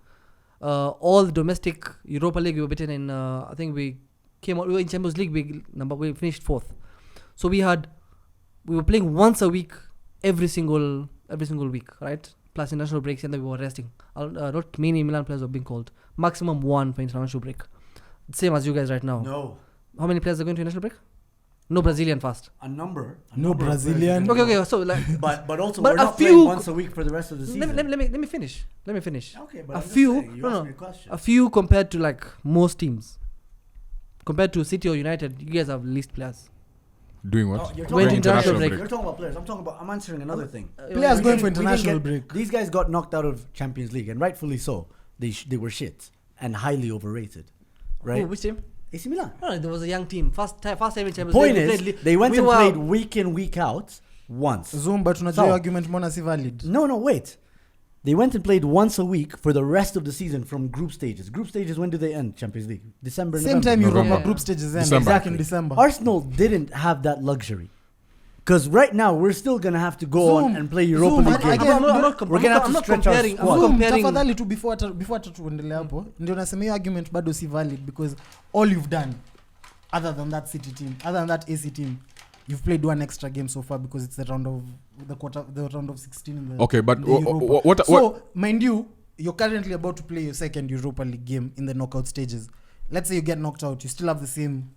all the domestic Europa League. We were beaten in. I think we came out. We were in Champions League. We finished 4th. So we were playing once a week, every single week, right? Plus international breaks, and then we were resting. Not many Milan players were being called. Maximum 1 for international break. Same as you guys right now. No. How many players are going to international break? No Brazilian fast. A number. No Brazilian. Okay. So like, but also but we're a not few- playing once a week for the rest of the season. let me finish. Okay, but A I'm just few- saying, you no, asked no. me a question. A few compared to like most teams. Compared to City or United, you guys have least players. Doing No, what? you're Went talking international about break. You're talking about players. I'm answering another thing. Players We going for didn't- we didn't international get- break. These guys got knocked out of Champions League, and rightfully so. They were shit and highly overrated, right? Which team? AC Milan. No, there was a young team. First time in Champions Point League. is, they went we and were- played week in, week out once. Zoom, but tunajua So- argument mbona si valid. No, wait. They went and played once a week for the rest of the season from group stages. Group stages, when do they end? Champions League, December. Same November. time November. Europa group stages end. December. Back in December. Arsenal didn't have that luxury. Because right now we're still gonna have to go on Zoom. and play Europa Zoom, League again, games. We're gonna have to stretch our comparing. I'm squad. not Zoom, comparing. tafadhali tu before hata tuendelea hapo ndio nasema hiyo argument bado si valid because all you've done other than that City team, other than that AC team, you've played one extra game so far because it's the round of 16 in the Okay, but in the Europa. what? So mind you, you're currently about to play your second Europa League game in the knockout stages. Let's say you get knocked out, you still have the same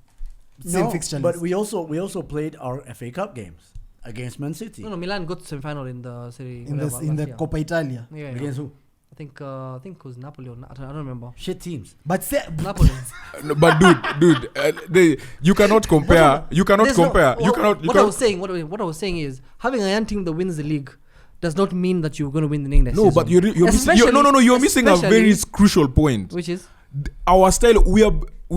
fixture but list. we also played our FA Cup games against Man City. No, Milan got to semi-final in the Serie. in the whatever, last Coppa Italia. year. Yeah. Against who? I think it was Napoli or I don't remember. Shit teams. But Napoli. No, but dude, you cannot compare. You cannot There's no- compare. You what- cannot. You What I was cannot. saying, what I was saying is having a young team that wins the league does not mean that you're going to win the league next No, season. but you're missing. You're missing a very crucial point. Which is Our style, we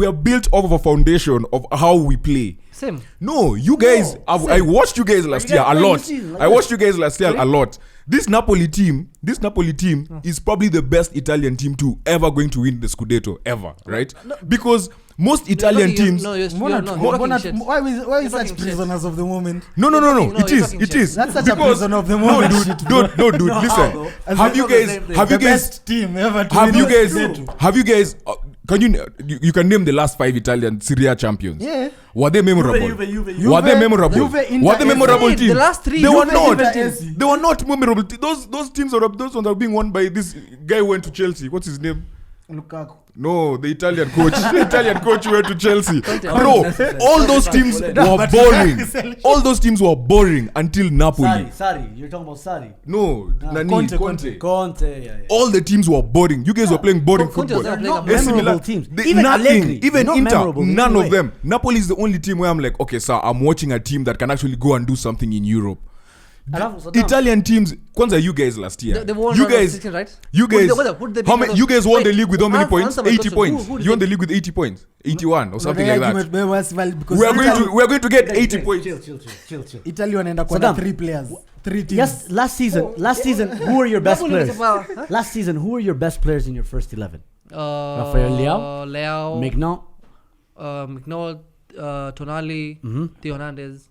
are built off of a foundation of how we play. same. No, you guys. I watched you guys last you year guys a playing lot. this season like I this? watched you guys last year a lot. This Napoli team is probably the best Italian team to ever going to win the Scudetto ever, right? Because most Italian teams. No, you're Mbona- not. mbona- You're talking shit. why is You're such talking prisoners of the moment? No. No, It you're is. talking It shit. is. That's such a Because- prison of the No, moment. dude. shit. Dude. No, how, Listen. though? Have It's you not the guys? same thing. Have The you guys? best team ever to Have win you the guys? Scudetto. Have you guys? Can you can name the last 5 Italian Serie A champions? Yeah. Were they memorable? Juve. Were they memorable? Juve, Inter, Were they memorable AC. teams? The last 3 They were Juve, not. Inter, AC. They were not memorable. Those teams are those ones are being won by this guy who went to Chelsea. What's his name? Lukaku. No, the Italian coach. The Italian coach who went to Chelsea. Conte. Bro, all those teams were boring. All those teams were boring until Napoli. Sari. You're talking about Sari. No, Nani, Conte. Conte. Yeah. All the teams were boring. You guys were playing boring Conte was football. not playing Not a AC memorable Milan, teams. they- Even nothing. Allegri, Even not Inter, memorable in none any of way. them. Napoli is the only team where I'm like, okay, sir, I'm watching a team that can actually go and do something in Europe. Alafu Saddam. Italian teams, kwanza you guys last year. They won You round of guys, 16, right? you Who did guys, they- who did they how beat many? out You of- guys won the Wait, league with how many answer points? my 80 question. points. Who did You won they- the league with 80 points, 81 or something The like that. argument was valid because We are going to get Guys, 80 guys, points. Chill. Italy wanaenda kwa na Saddam. 3 players. 3 teams. Yes, last season, who were your best Napoli players? was a- huh? Last season, who were your best players in your first 11? Rafael Leao? Leao, Mignon. McNaught, Tonali, Mhm. Theo Hernandez,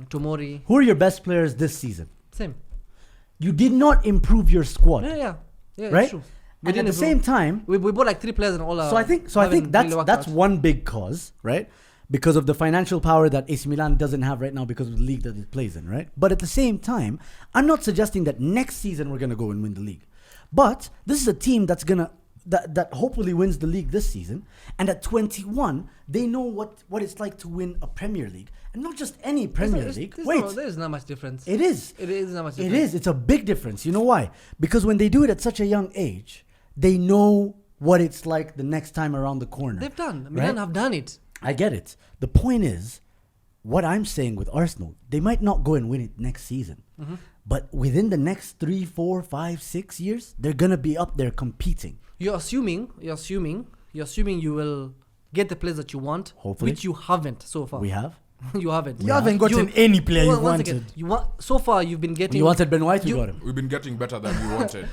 Tomori. Who are your best players this season? Same. You did not improve your squad, Yeah, right? it's true. We And at didn't the improve. same time, we bought like 3 players and all. so I think haven't that's really worked that's out. one big cause, right? Because of the financial power that AC Milan doesn't have right now because of the league that it plays in, right? But at the same time, I'm not suggesting that next season we're gonna go and win the league, but this is a team that's gonna that hopefully wins the league this season, and at 21 they know what it's like to win a Premier League, and not just any Premier League. Wait, There's not much difference. it is. It is not much It difference. is. It's a big difference. You know why? Because when they do it at such a young age, they know what it's like the next time around the corner. They've done. Milan have done it. I get it. The point is, what I'm saying with Arsenal, they might not go and win it next season. But within the next 3, 4, 5, 6 years, they're going to be up there competing. You're assuming you will get the players that you want, Hopefully. which you haven't so far. We have. You haven't. You haven't gotten any player you Once again, wanted. you want so far. You've been getting. You wanted Ben White, we you- got him. We've been getting better than we wanted.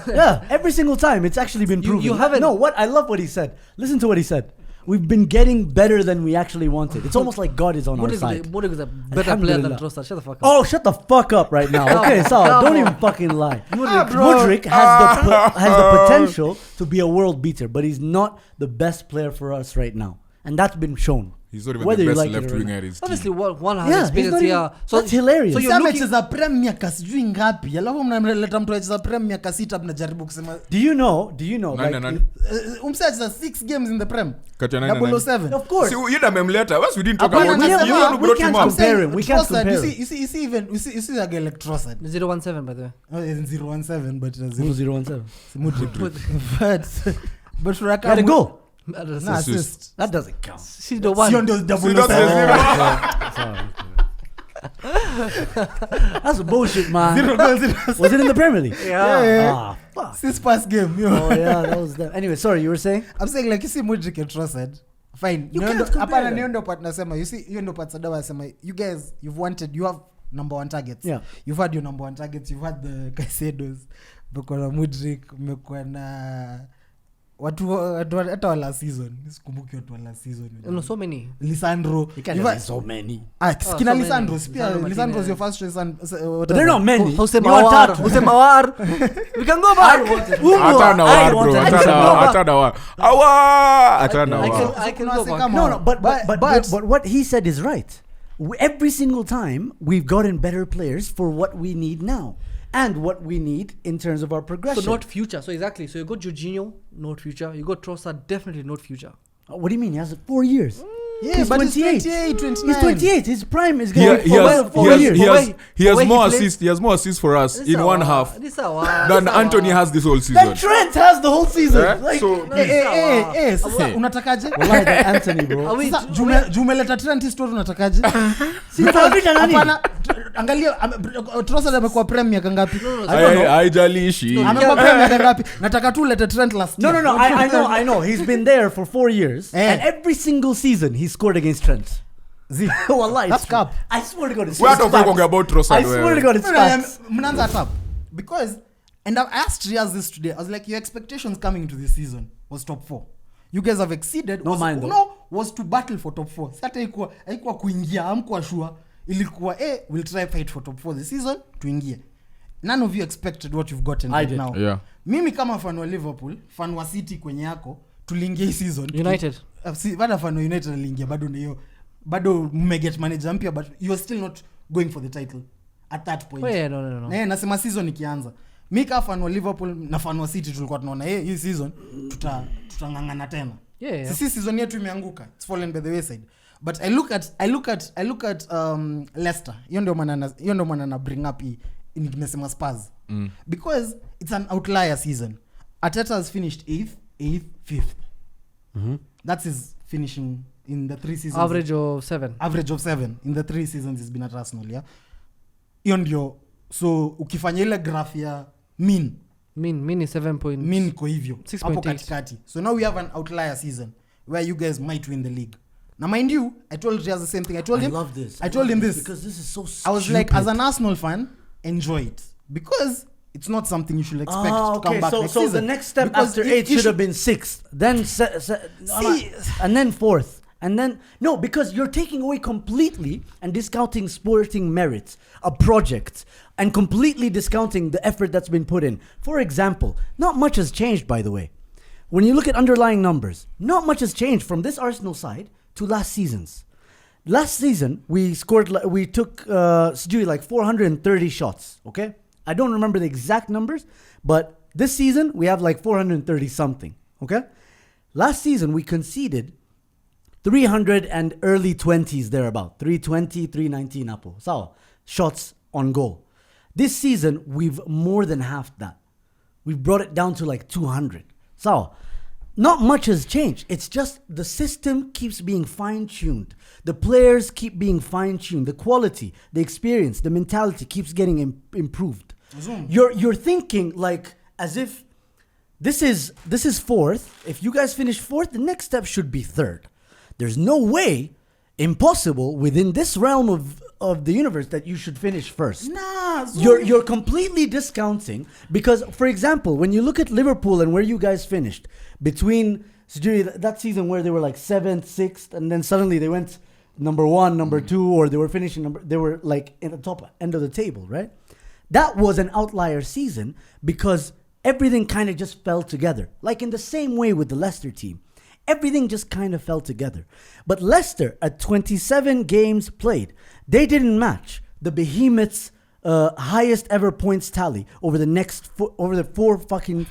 Yeah, every single time. It's actually been You- proven. you haven't- No, what? I love what he said. Listen to what he said. We've been getting better than we actually wanted. It's almost like God is on our side. Modric is a better player than Alhamdulillah. Trossard. Shut the fuck up. Oh, shut the fuck up right now. Okay, so don't even fucking lie. Modric has the potential to be a world beater, but he's not the best player for us right now, and that's been shown. He's not even Whether the you best like it left or winger not. at his Obviously, team. one has Yeah, he's experience not even- here. So that's hilarious. So you're Sasa looking. amecheza prem miaka sijui ngapi alafu mnamleta mtu acheza prem miaka 6 mnajaribu kusema Do you know? Nani, Like, nani? umsacheza 6 games in the prem Kati ya nani na nani? 007 of course. See, you them memleta. Once we didn't talk Hapana, about it. nasema, You know who we brought can't him up. compare him. We can't Trossard, compare you see even you see a guy like Trossard 017 by the way. in 017 but Who's 017 017? but Raka Got a goal. na assist That doesn't count. See the one. sio ndio See, that's 007 Sorry. That's bullshit, man. 0 goals in Was it in the Premier League? Yeah. Ah, fuck. 6 pass game yo. Oh yeah, that was them. Anyway, sorry, you were saying? I'm saying like you see Modric and Trossard fine You can't compare hapana them. niyo ndio part nasema you see hiyo ndio part Sadawa nasema you guys you have number 1 targets Yeah. you've had your number 1 targets you've had the Caicedos mmekuwa na Modric mmekuwa na watu hata wa last season sikumbuki watu wa last season No, so many. Lisandro You can't You've have had- so many. kina so many. Lisandro Lisandro Lisandro's your Martinez. first choice But they're not many. Jose You Mawar. want Jose Mawar. We can go back. Atana war, bro. Atana war. Awa! Atana I war. can Kuna go wase back. kama- No, but But- what he said is right. Every single time we've gotten better players for what we need now and what we need in terms of our So progression. not future. So exactly. So you got Jorginho, not future. You got Trossard, definitely not future. What do you mean? He has 4 years. yeah He's but 28. he's 28 29 He's 28. His prime is He, going he, for has, 4 years. he has Where he more plays- assists. He has more assists for us in one half This is our. than Anthony has this whole Then season. Trent has the whole season. Eh? Like, So sasa Hey. unatakaje Wallahi, that Anthony, bro. Are we- sasa jumeleta Trent story unatakaje Si tunapita nani? hapana angalia Trossard amekuwa prem miaka ngapi haijalishi. amekuwa prem miaka ngapi nataka tu lete Trent last No, year. no, no. I know. He's been there for 4 years, Eh. and every single season he scored against Trent. Wallahi, That's it's true. cap. I swear to God, it's We are facts. talking about Trossard. I swear to God, it's No, no, no, facts. mnaanza tap because and I asked Riaz this today I was like your expectations coming into this season was top 4 you guys have exceeded No was, mind though. no was to battle for top 4 sasa haikuwa kuingia hamkuwa sure ilikuwa we'll try fight for top 4 this season tuingie none of you expected what you've gotten I right did. now Yeah. mimi kama fan wa Liverpool fan wa City kwenye yako tuliingia hii season United. bado fan wa United aliingia bado na hiyo bado mmeget manager mpya but you are still not going for the title at that point Oh, yeah, no. nasema season ikianza mi ka fan wa Liverpool na fan wa City tulikuwa tunaona hii season tutangangana tena Yeah. sisi season yetu imeanguka it's fallen by the wayside but I look at Leicester hiyo ndio maana na bring up hii nimesema Spurs because it's an outlier season Arteta has finished 8th 5th that's his finishing in the 3 seasons Average of 7. average of 7 in the 3 seasons he's been at Arsenal yeah hiyo ndio so ukifanya ile graph ya mean Mean is 7 point. mean iko hivyo 6.8. hapo katikati so now we have an outlier season where you guys might win the league now mind you I told Riaz the same thing I told him love this. I told him this because this is so stupid. I was like as an Arsenal fan enjoy it because it's not something you should expect to come back next so season the next step Because after it- 8 it should have been 6th, then and then 4th, and then no, because you're taking away completely and discounting sporting merits, a project, and completely discounting the effort that's been put in. For example, not much has changed, by the way. When you look at underlying numbers, not much has changed from this Arsenal side to last season's. Last season, we took like 430 shots, okay? I don't remember the exact numbers, but this season, we have like 430 something, okay? Last season, we conceded 300 and early 20s thereabout. 320, 319 apple. So, shots on goal. This season, we've more than halved that. We've brought it down to like 200. So, not much has changed. It's just the system keeps being fine-tuned. The players keep being fine-tuned. The quality, the experience, the mentality keeps getting improved. You're thinking like as if this is 4th. If you guys finish 4th, the next step should be 3rd. There's no way, impossible within this realm of the universe that you should finish 1st. nah You're completely discounting because, for example, when you look at Liverpool and where you guys finished between Sijui, that season where they were like 7th, 6th, and then suddenly they went number 1, number 2, or they were finishing they were like in the top end of the table, right? That was an outlier season because everything kind of just fell together. Like in the same way with the Leicester team. Everything just kind of fell together. But Leicester, at 27 games played, they didn't match the Behemoth's highest ever points tally over the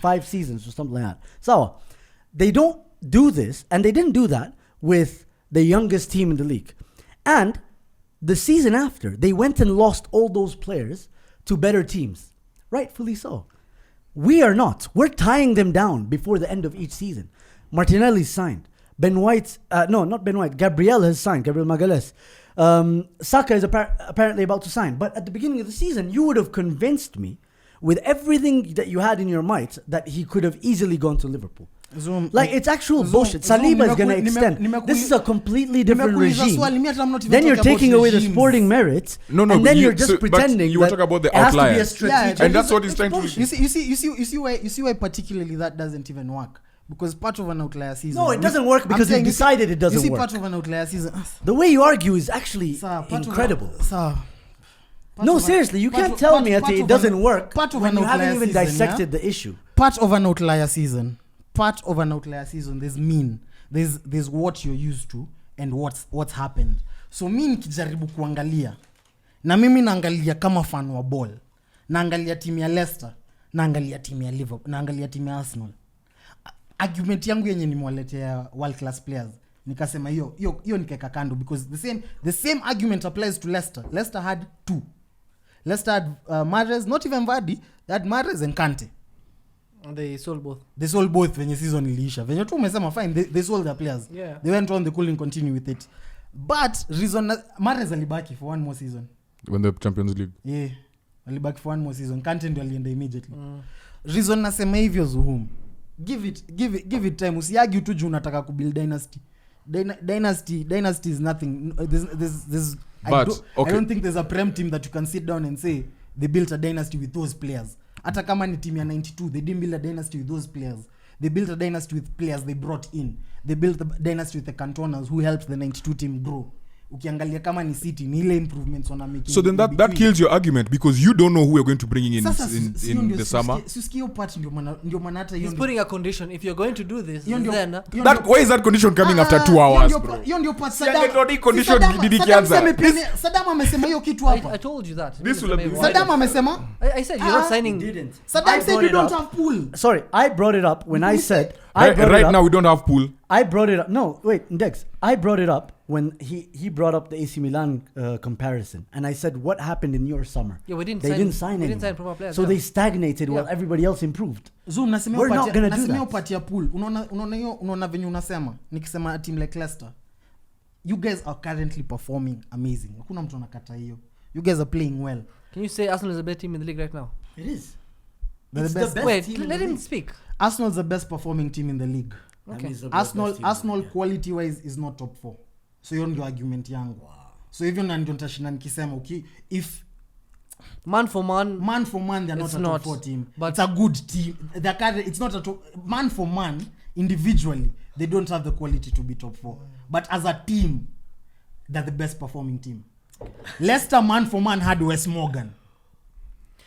5 seasons or something like that. So they don't do this, and they didn't do that with the youngest team in the league. And the season after, they went and lost all those players to better teams. Rightfully so. We are not. We're tying them down before the end of each season. Martinelli's signed. Ben White, no, not Ben White. Gabriel has signed. Gabriel Magalhaes. Saka is apparently about to sign. But at the beginning of the season, you would have convinced me with everything that you had in your might that he could have easily gone to Liverpool. Like, it's actual bullshit. Saliba is going to extend. This is a completely different regime. Then you're taking away the sporting merits. And then you're just pretending you were talking about the outliers. And that's what he's trying to do. You see why particularly that doesn't even work. Because part of an outlier season. No, it doesn't work because you decided it doesn't work. You see, part of an outlier season. The way you argue is actually incredible. No, seriously, you can't tell me it doesn't work when you haven't even dissected the issue. Part of an outlier season. There's mean. There's what you're used to and what's happened. So mean nikijaribu kuangalia. Na mimi naangalia kama fan wa ball. Naangalia timu ya Leicester, naangalia timu ya Liverpool, naangalia timu ya Arsenal. Argument yangu yenye nimewaletea world class players nikasema hiyo nikeka kando because the same argument applies to Leicester. Leicester had 2. Leicester had Mahrez, not even Vardy, they had Mahrez and Kante. And they sold both when the season iliisha. Venye tu umesema fine, they sold their players. Yeah. They went on, they couldn't continue with it. But reason Mahrez alibaki for one more season. When the Champions League. Yeah. Alibaki for one more season. Kante ndio alienda immediately. Reason nasema hivyo Zuhum. Give it time. Usiargue tu juu unataka kubuild dynasty. Dynasty is nothing. I don't think there's a prem team that you can sit down and say they built a dynasty with those players. Hata kama ni team ya 92, they didn't build a dynasty with those players. They built a dynasty with players they brought in. They built a dynasty with the cantoners who helped the 92 team grow. Ukiangalia kama ni City ni ile improvements wana making. So then that kills your argument because you don't know who you're going to bring in the summer. Susikio part ndio maana hata he's putting a condition if you're going to do this then why is that condition coming after 2 hours bro? Hiyo ndio part Saddam amesema hiyo kitu hapa. I told you that. This will be Saddam amesema I said you're not signing. Didn't. Saddam said you don't have pool. Sorry, I brought it up when I said right now we don't have pool. I brought it up. No, wait, Dex. I brought it up when he brought up the AC Milan comparison, and I said, "What happened in your summer?" Yeah, they didn't sign proper players. So they stagnated while everybody else improved. Zoom, we're not gonna do that. Nasemea pool. Unaona venye unasema. Nikisema a team like Leicester, you guys are currently performing amazing. Hakuna mtu anakata hiyo. You guys are playing well. Can you say Arsenal is the best team in the league right now? It is. It's the best Wait, team let him speak. Arsenal's the best performing team in the league. Okay. Arsenal quality wise is not top 4. So hiyo ndio argument yangu. Wow. So hivyo ndio nitashinda nikisema okay, if man for man they're not a top 4 team, but it's a good team. It's not a top, man for man individually they don't have the quality to be top 4. But as a team they're the best performing team. Leicester man for man had Wes Morgan.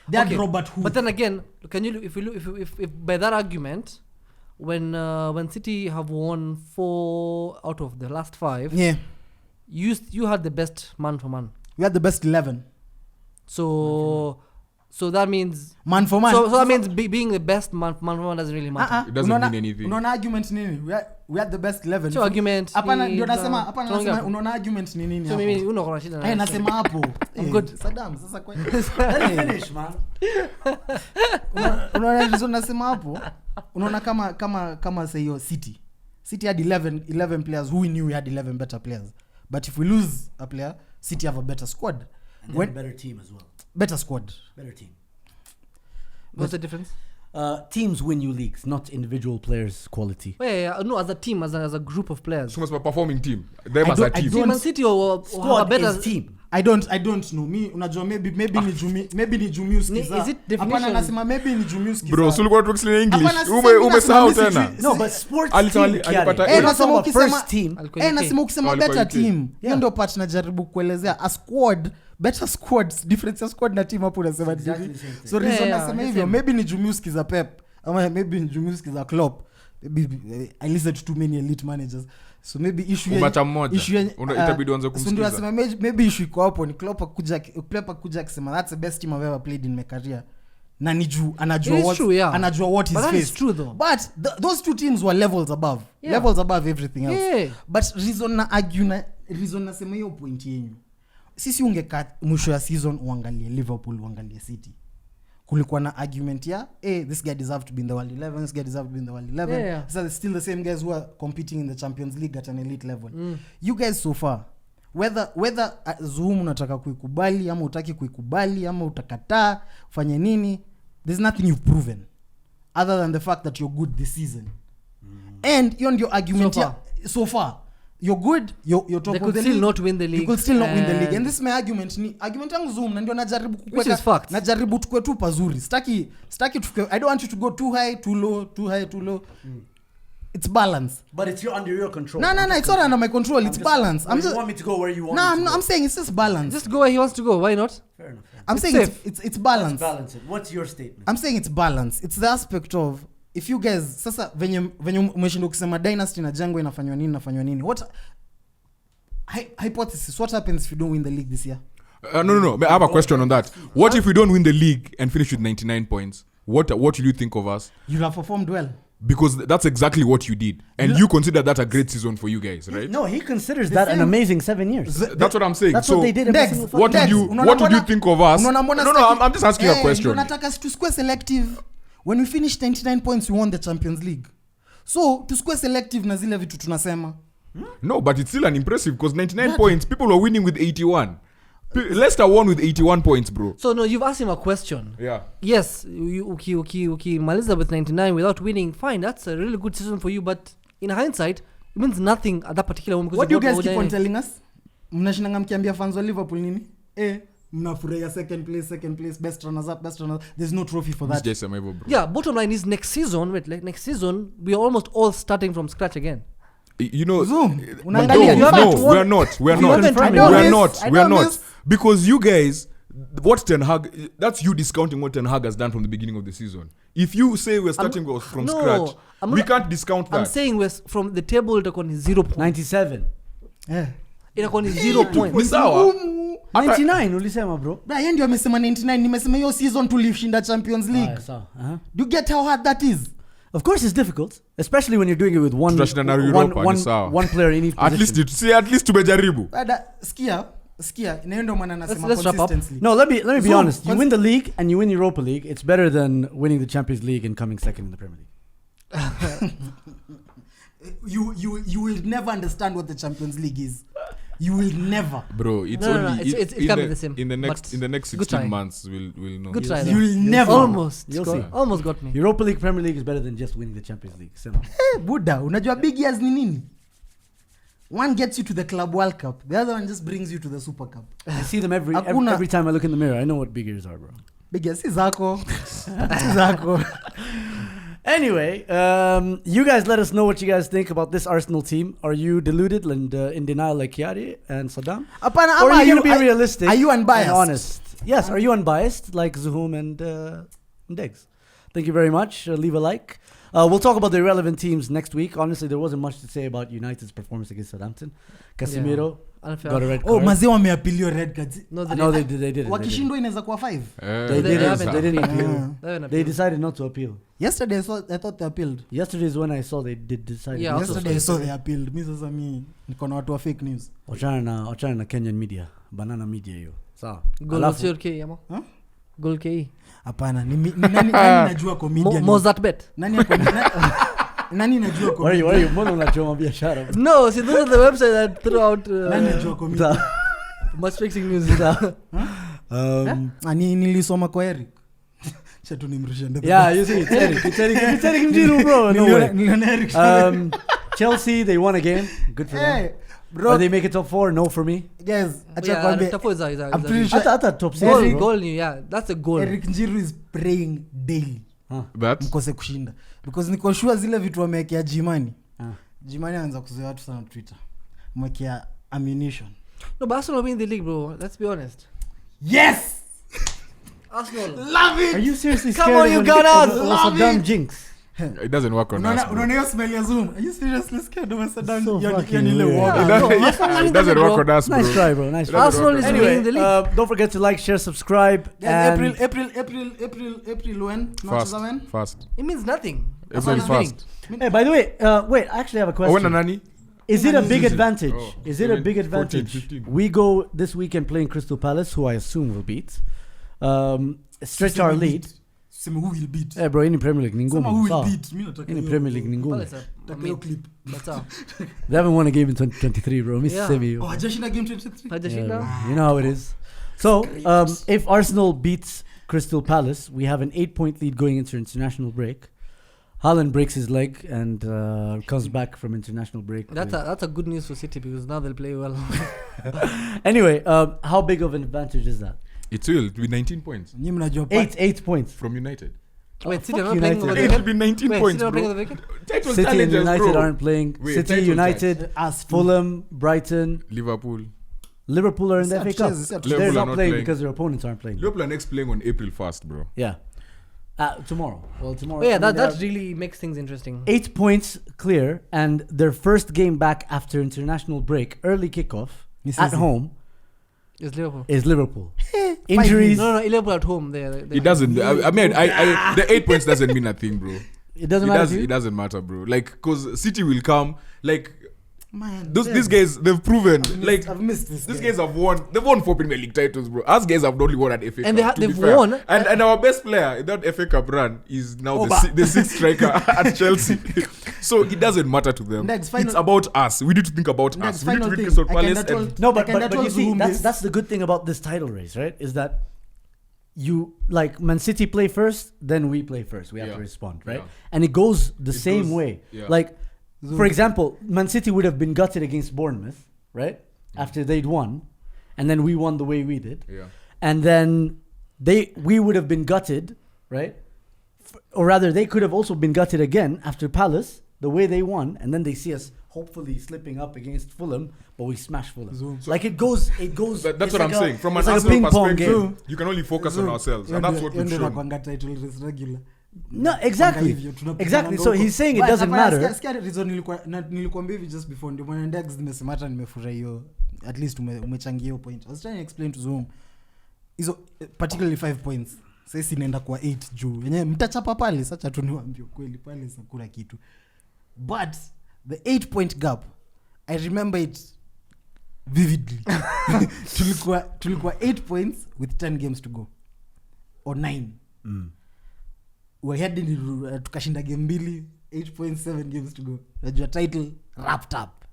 They had Robert Hood. But then again, can you if by that argument when City have won 4 out of the last 5, yeah, you had the best man for man. We had the best 11. So that means man for man. So that means being the best man for man doesn't really matter. It doesn't mean anything. Unaona argument nini? We had the best 11. So argument. Hapana ndio nasema unaona argument ni nini hapo? So mimi unaona shida. Nasema hapo. I'm good. Saddam sasa kwa finish man. Unaona hizo nasema hapo. Unaona kama say hiyo City had 11 players who we knew we had 11 better players. But if we lose a player, City have a better squad. And a better team as well. Better squad. Better team. What's the difference? Teams win you leagues, not individual players' quality. No, as a team, as a group of players. So much of a performing team. Them as a team. Man City or squad have a better is team. I don't know. Me unajua maybe ni Jumi usikiza. Is it definition? Hapana nasema maybe ni Jumi usikiza. Bro, so ulikuwa tukiexplain English. Hapana, Umesahau sisi tena. No, but sports Alipata- team. alipata- Kiari. nasema Not ukisema- first team. Alikuwa UK. Nasema ukisema Alikuwa better UK. team. Hiyo ndio part najaribu kuelezea. A squad, better squads, difference ya squad na team hapo unasema Exactly hivi. the same thing. So reason Yeah, nasema the hivyo, same. maybe ni Jumi usikiza Pep. Ama maybe ni Jumi usikiza Klopp. Maybe I listen to too many elite managers. So maybe issue Umacha mmoja. issue Itabidi uanze so ndio kumsikiza. nasema maybe issue iko hapo ni Klopp akuja akisema that's the best team I've ever played in my career. Na ni juu anajua It is what true, yeah. anajua what But is that is faced. true though. But those two teams were levels above. Yeah. Levels above everything else. Yeah. But reason nasema hiyo point yenyu. Sisi ungekaa mwisho ya season uangalie Liverpool uangalie City. Kulikuwa na argument ya this guy deserves to be in the world 11, this guy deserves to be in the world 11. Yeah. So it's still the same guys who are competing in the Champions League at an elite level. You guys so far whether Zoom unataka kuikubali ama utaki kuikubali ama utakataa ufanye nini, there's nothing you've proven other than the fact that you're good this season. And hiyo ndio argument so far you're good, you're top They of could the still league. not win the league. You could still not win the league. And- And this is my argument. Ni argument yangu Zoom na ndio najaribu Which kukweka. is facts. Najaribu tukue tu pazuri. Sitaki tukue. I don't want you to go too high, too low, too high, too low. It's balance. But it's under your control. No, it's not under my control. It's balance. You want me to go where you want me to go. I'm saying it's just balance. Just go where he wants to go. Why not? Fair enough. I'm it's saying safe. it's balance. Let's balance it. What's your statement? I'm saying it's balance. It's the aspect of if you guys sasa venye umeshinda kusema dynasty na jango inafanywa nini. What hypothesis, what happens if you don't win the league this year? No. I have a question on that. What if we don't win the league and finish with 99 points? What will you think of us? You'll have performed well. Because that's exactly what you did. And you consider that a great season for you guys, right? No, he considers The that an same- amazing 7 years. That's what I'm saying. That's so what they did every Next, single what fucking did year. you what would you think of us? Unaona No, I'm just asking a question. Unataka to square selective. When we finished 99 points we won the Champions League. So to square selective na zile vitu tunasema. No, but it's still an impressive because 99 points, people are winning with 81. Leicester won with 81 points, bro. So no, you've asked him a question. Yeah. Yes, maliza with 99 without winning, fine, that's a really good season for you, but in hindsight it means nothing at that particular moment. What do you guys keep on telling us? Mnashinanga mkiambia fans wa Liverpool nini? Mnafurahia second place, best runners up. There's no trophy for that. Just bro. Yeah, bottom line is next season we are almost all starting from scratch again. You know, Zoom. no, Unaangalia, you haven't we're not. You haven't I won. know We're not. this. Because you guys, what Ten Hag, that's you discounting what Ten Hag has done from the beginning of the season. If you say we're starting from no, scratch, I'm we not- can't discount that. I'm saying we're from the table itakuwa ni 0 points. 97. Itakuwa ni 0 Ni points. sawa. 99 ulisema bro. Yeye ndio amesema 99, nimesema hiyo season tulishinda Champions League. So, Do you get how hard that is? of course it's difficult, especially when you're doing it with one Tutashinda na Europa, ni sawa. one player in each position. At least tumejaribu. Bada sikia na hiyo ndio maana nasema Let's wrap up. consistency. No, let me be So, honest. You win the league and you win Europa League. It's better than winning the Champions League and coming second in the Premier League. You will never understand what the Champions League is. You will never. Bro, it's No, only it's in can't be the same. in the next But in the next good 16 try. months we'll know. Good try. You will never. Almost. You'll see. Almost got me. Europa League, Premier League is better than just winning the Champions League. Simple. Buddha, unajua big years ni nini? One gets you to the Club World Cup. The other one just brings you to the Super Cup. I see them every Hakuna- time I look in the mirror. I know what big ears are, bro. Big years si zako. Si zako. Anyway, you guys let us know what you guys think about this Arsenal team. Are you deluded and in denial like Chiari and Saddam? Hapana, Or ama are you going to be realistic? Are you unbiased? and honest? Yes, are you unbiased like Zuhum and Degs? Thank you very much. Leave a like. We'll talk about the irrelevant teams next week. Honestly, there wasn't much to say about United's performance against Southampton. Casemiro Unfair. got a red Oh, card. mazee wameapilio red cards. No, they No, didn't. they didn't. Wakishindwa inaweza kuwa 5. They They didn't. haven't. They didn't appeal. They haven't They appealed. decided not to appeal. Yesterday I thought they appealed. Yesterday is when I saw they did decide. Yeah, not also to Yesterday I appeal. saw they appealed. Mi sasa mi niko na watu wa fake news. Wachana na Kenyan media, banana media hiyo. Sawa. Goal Alafu- was your ama? Huh? Goal KE. Hapana, ni nani najua comedian. Mozart bet. Nani yako nani najua comedian. Why are you mbona unachoma biashara? No, see those are the website that threw out Nani najua comedian. much fixing news. Nilisoma kwa Eric. Chatu nimrusha ndani. Yeah, you see, it's Eric Mjiru, bro. No way. Niliona Eric. Chelsea, they won again. Good for them. Hey, Bro, they make it top 4? No for me. guys, acha Yeah, kwambie, Tafo is a I'm pretty sure I thought top 6. goal, bro. goal, yeah, that's a goal. Eric Njiru is praying daily That mkose kushinda because niko sure zile vitu wamewekea Jimani. Ah. Jimani anaanza kuzoea watu sana Twitter. Mwekea ammunition. No, but Arsenal win the league, bro. Let's be honest. Yes! Arsenal. Love it! Are you seriously Come scared on, of you an- Gunners, of a love Saddam it. jinx? it doesn't work on us. Bro. Unaona hiyo smell ya Zoom? Are you seriously scared of a Saddam? So You're fucking ile weird. woga. It no, doesn't, Arsenal winning it the doesn't league, work on bro. us, bro. Nice try, bro. Nice try. Arsenal is Anyway, winning the league. don't forget to like, share, subscribe. Guys, and April when? Fast, Tunacheza when? fast. It means nothing. April Arsenal is fast. Hey, by the way, wait, I actually have a Oh, when question. Nani? Is it a Nani big is it? advantage? Oh, Is it a big 14, advantage? 15. We go this weekend playing Crystal Palace, who I assume will beat. Stretch our lead. Sema who will beat. Eh, bro, in Premier League, ni Sema who ngumu. will Sawa. beat. Mimi nataka In hiyo- Premier League, ni ngumu. Palace are- I nataka mean, hiyo clip. that's all. They haven't won a game in 2023, bro. Miss Yeah. Semi. Oh, hajashinda game 23. Yeah, Hajashinda? bro. You know how it is. So, if Arsenal beats Crystal Palace, we have an 8-point lead going into international break. Haaland breaks his leg and comes back from international break. That's a good news for City because now they'll play well. Anyway, how big of an advantage is that? It will be 19 points Nyinyi mnajua 8 points. from United. Wait, City fuck are not playing United. over the It will weekend? be 19 Wait, points, City are not playing bro. over the weekend? Title City and challenges, United bro. aren't playing. Wait, City, title United, us too. Fulham, Brighton, Liverpool. Liverpool are in the It's FA up, Cup. it's up. They're Liverpool not are not playing playing. because their opponents aren't playing. Liverpool are next playing on April 1st, bro. Yeah. Tomorrow. Well, tomorrow. Oh, yeah, I mean, that they really makes things interesting. have 8 points clear, and their first game back after international break, early kickoff This at is- home, It's Liverpool. is Liverpool. Injuries. No, Liverpool at home. It doesn't. I mean, the 8 points doesn't mean a thing, bro. It doesn't matter. to you? It doesn't matter, bro. Like, because City will come. Like, Man, these guys, they've proven. Like, I've missed this. these game. guys have won. They've won 4 Premier League titles, bro. Us guys have only won an FA And Cup. they've won. And our best player in that FA Cup run is now Oba. the sixth striker at Chelsea. So it doesn't matter to them. Next, final- It's about us. We need to think about Next, us. We need to final beat thing. Crystal I Palace. cannot And hold- No, I but cannot you hold see, Zoom this. that's the good thing about this title race, right? Is that you like Man City play first, then we play first. We have Yeah. to respond, right? Yeah. And it goes the It same goes- way. yeah. Like, for example, Man City would have been gutted against Bournemouth, right? After they'd won, and then we won the way we did, Yeah. and then we would have been gutted, right? Or rather, they could have also been gutted again after Palace, the way they won, and then they see us hopefully slipping up against Fulham, but we smash Fulham. So- Like it goes. That's it's what like I'm saying. From an it's like a Arsenal ping pong perspective, game. you can only focus on ourselves. Hiyo And that's ndio- what hiyo we've ndio shown. inakuanga title race regular. No, exactly. Hivyo, tunapigana Exactly. ndo So huko. he's saying it But doesn't hapana, matter. sikia reason nilikuambia hivi just before ndio maana Dex nimesema hata nimefurahi hiyo at least umechangia hiyo point. I was trying to explain to Zoom hizo particularly 5 points. Sasa inaenda kwa 8 juu. Yenyewe mtachapa pale sasa tu niwaambie kweli pale hakuna kitu. But the 8-point gap I remember it vividly. tulikuwa 8 points with 10 games to go or 9. We had tukashinda game 2, 8.7 games to go. Najua title wrapped up.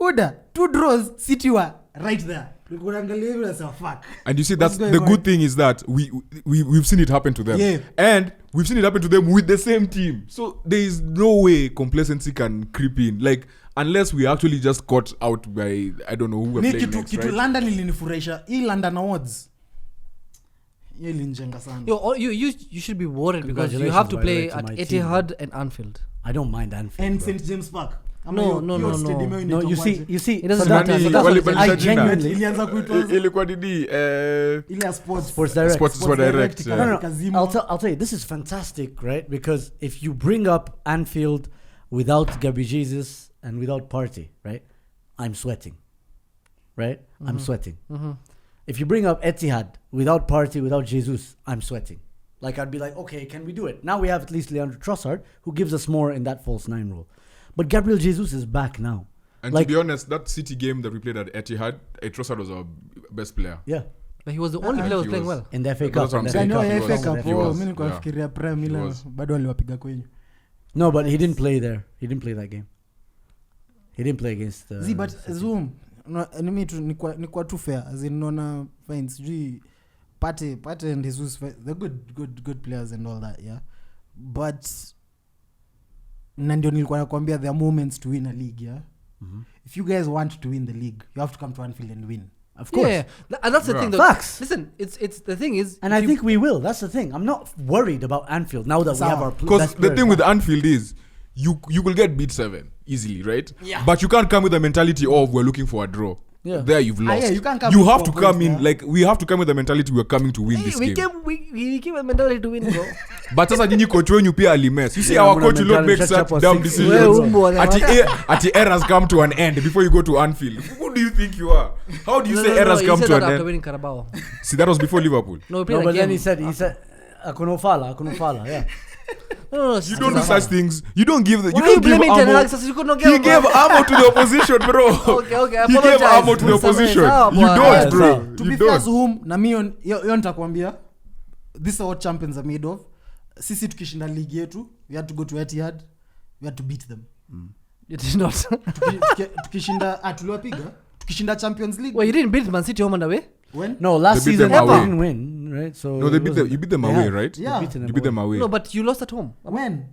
Uda 2 draws, City were right there. Tulikuangalia hivi na fuck. And you see, that's What's the going good on? thing is that we've seen it happen to them. Yeah. And we've seen it happen to them with the same team. So there is no way complacency can creep in. Like, unless we actually just caught out by, I don't know who we're Ni playing kitu next, kitu right? London ilinifurahisha. Hii London Awards. Hiyo ilinjenga sana. You should be worried because you have to play at Etihad and Anfield. I don't mind Anfield. And bro. St James Park. No. No, you see, It doesn't so that- matter. so So that's Wali- what- wali- I genuinely. ilianza kuitwa Ilikuwa nini? ile ya sports. Sports Direct. Sports Direct. Direct, yeah. No, no, Kazimo. I'll tell you, this is fantastic, right? Because if you bring up Anfield without Gabby Jesus and without Partey, right? I'm sweating, right? I'm sweating. If you bring up Etihad without Partey, without Jesus, I'm sweating. Like, I'd be like, okay, can we do it? Now we have at least Leandro Trossard, who gives us more in that false 9 role. But Gabriel Jesus is back now. And Like- to be honest, that City game that we played at Etihad, Trossard was our best player. Yeah, But he was the only player who was he playing was- well. in the FA That's Cup. what I'm in the saying. Yeah, no, He FA was- Cup. he Oh, was, mimi nilikuwa yeah. nafikiria Premier He League was. bado waliwapiga kwenyu. No, but he didn't play there. He didn't play that game. He didn't play against. But City. Zoom nimi tu ni kwa tu fair as in naona fine sijui Partey and Jesus they're good players and all that, yeah, but na ndio nilikuwa nakwambia there are moments to win a league, yeah. if you guys want to win the league, you have to come to Anfield and win. Of course. Yeah, and that's the thing. Though. Facts. Listen, it's the thing is, And I think we will. That's the thing. I'm not worried about Anfield now that we have our Because best the players thing with back. Anfield is you will get beat 7 easily, right? Yeah. But you can't come with the mentality of we're looking for a draw. Yeah. There you've lost. Yeah, you can't come You with have four to come points, in yeah. like we have to come with the mentality we're coming to win this we game. came with mentality to win, bro. But sasa nyinyi coach wenyu pia alimess. You see our Muna coach will not mentality make shut such up dumb 6. decisions. Wewe umbo, At the errors come to an end before you go to Anfield. Who do you think you are? How do you say errors he come said to that an after end? winning Carabao. See, that was before Liverpool. No, we played No, a but then game. he said akunofala, yeah. No, You don't do such things. You don't give the. Why You are you don't give blaming Ten ammo. Hag? Since you could not He give gave ammo to the opposition, bro. Okay, I He gave apologize. ammo to the Mr. opposition. Sawa, You bwana. don't, Yeah, bro. sawa. To You be fair don't. to whom na mi yo nitakwambia this is what champions are made of. Sisi tukishinda league yetu, we had to go to Etihad, we had to beat them. You did not. Tukishinda tuliwapiga, tukishinda Champions League. Well, you didn't beat Man City home and away. When? No, last They beat season them they away. didn't win, right? So No, they it beat them. wasn't- You beat them they away, have. right? Yeah. You beat them away. No, but you lost at home. When?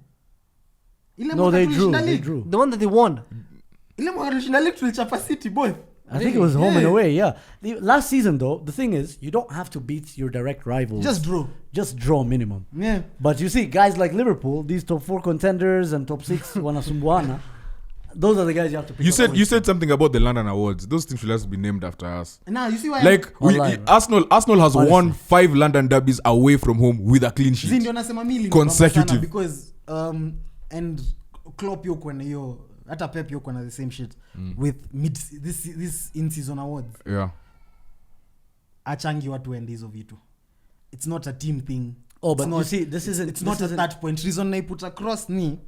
Ile No, mwaka they drew. tulishinda They league. drew. The one that they won. Ile mwaka tulishinda league tulichapa City both. I think it was home and Yeah. away. Yeah. Last season though, the thing is, you don't have to beat your direct rivals. Just draw. Just draw minimum. Yeah. But you see, guys like Liverpool, these top 4 contenders and top 6 wanasumbuana. Those are the guys you have to pick. You said something about the London Awards. Those things should have to be named after us. Now you see why Like Online, right? Arsenal has Honestly. won 5 London derbies away from home with a clean Zee sheet. ndio nasema mimi Consecutive. because and Klopp yuko na hiyo hata Pep yuko na the same shit with this in season awards. Yeah. Achangi watu end hizo vitu. It's not a team thing. Oh, but It's you not, see, this isn't. it's this not at isn't- that point. Reason I put across ni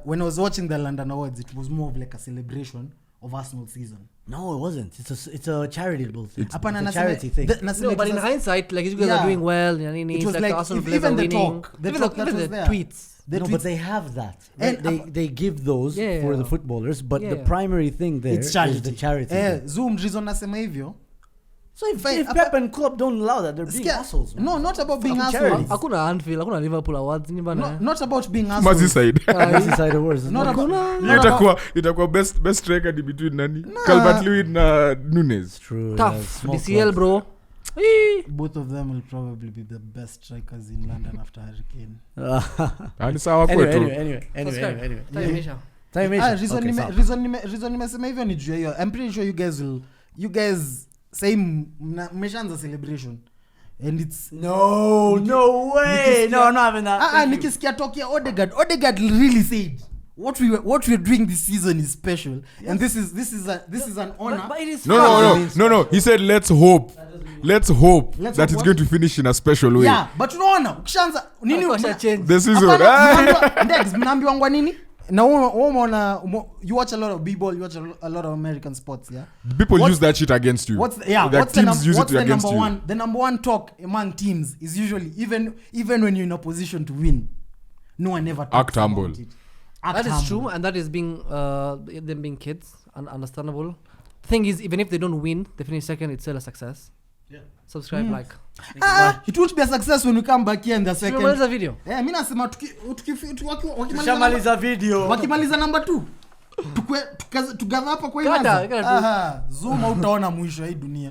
when I was watching the London Awards, it was more of like a celebration of Arsenal season. No, it wasn't. It's a charitable thing. It's Hapana, a nasema- charity thing. nasema No, it but in was a- hindsight, like you guys Yeah. are doing well. It's It was like like the Arsenal if players even are the winning. talk, the even talk the, that even was the there. tweets. the No, tweets- but they have that. And They give those Yeah, for yeah. the footballers, but Yeah, the yeah. primary thing there it's is charity. the charity. thing. Zoom reason nasema hivyo. So if Fine, Pep and Klopp don't allow that, they're being Skia- assholes. Man. No, not about being Fucking assholes. charities. Hakuna Anfield, hakuna Liverpool awards ni bana. Not about being assholes. Merseyside. Merseyside awards. Not about. Itakuwa best record between nani? Calvert-Lewin na Nunes. True. Tough. small DCL, clubs. bro. Eee. Both of them will probably be the best strikers in London after Hurricane. Ni sawa Anyway, kwetu. Subscribe. Time Anyway. imeisha. Time imeisha. Reason Okay, nime- sawa. reason nimesema hivyo ni juu ya hiyo. I'm pretty sure you guys same mmeshaanza celebration and it's No way. Nikisikia- No, I'm not having that. Thank you. nikisikia talk ya Odegaard really said what we're doing this season is special and this is an honor. But it is No. He said let's hope Let's that hope it's what? going to finish in a special way. Yeah, but unaona ukishaanza nini Akosha change. The season. mnaambiwa nini na umeona you watch a lot of b-ball, you watch a lot of American sports, yeah. People What- use that shit against you. What's the Like teams use what's it the against number you. one? The number one talk among teams is usually even when you're in a position to win, no one ever talks Act about humble. it. Act That is humble. true, and that is being them being kids, understandable. The thing is, even if they don't win, they finish second, it's still a success. Yeah. Subscribe, like. It won't be a success when we come back here in the second. Tumemaliza video. Mimi nasema Shamaliza video. wakimaliza number 2 tugather hapa kwa hii Kata, meza. kata tu. Zoom utaona mwisho hii dunia.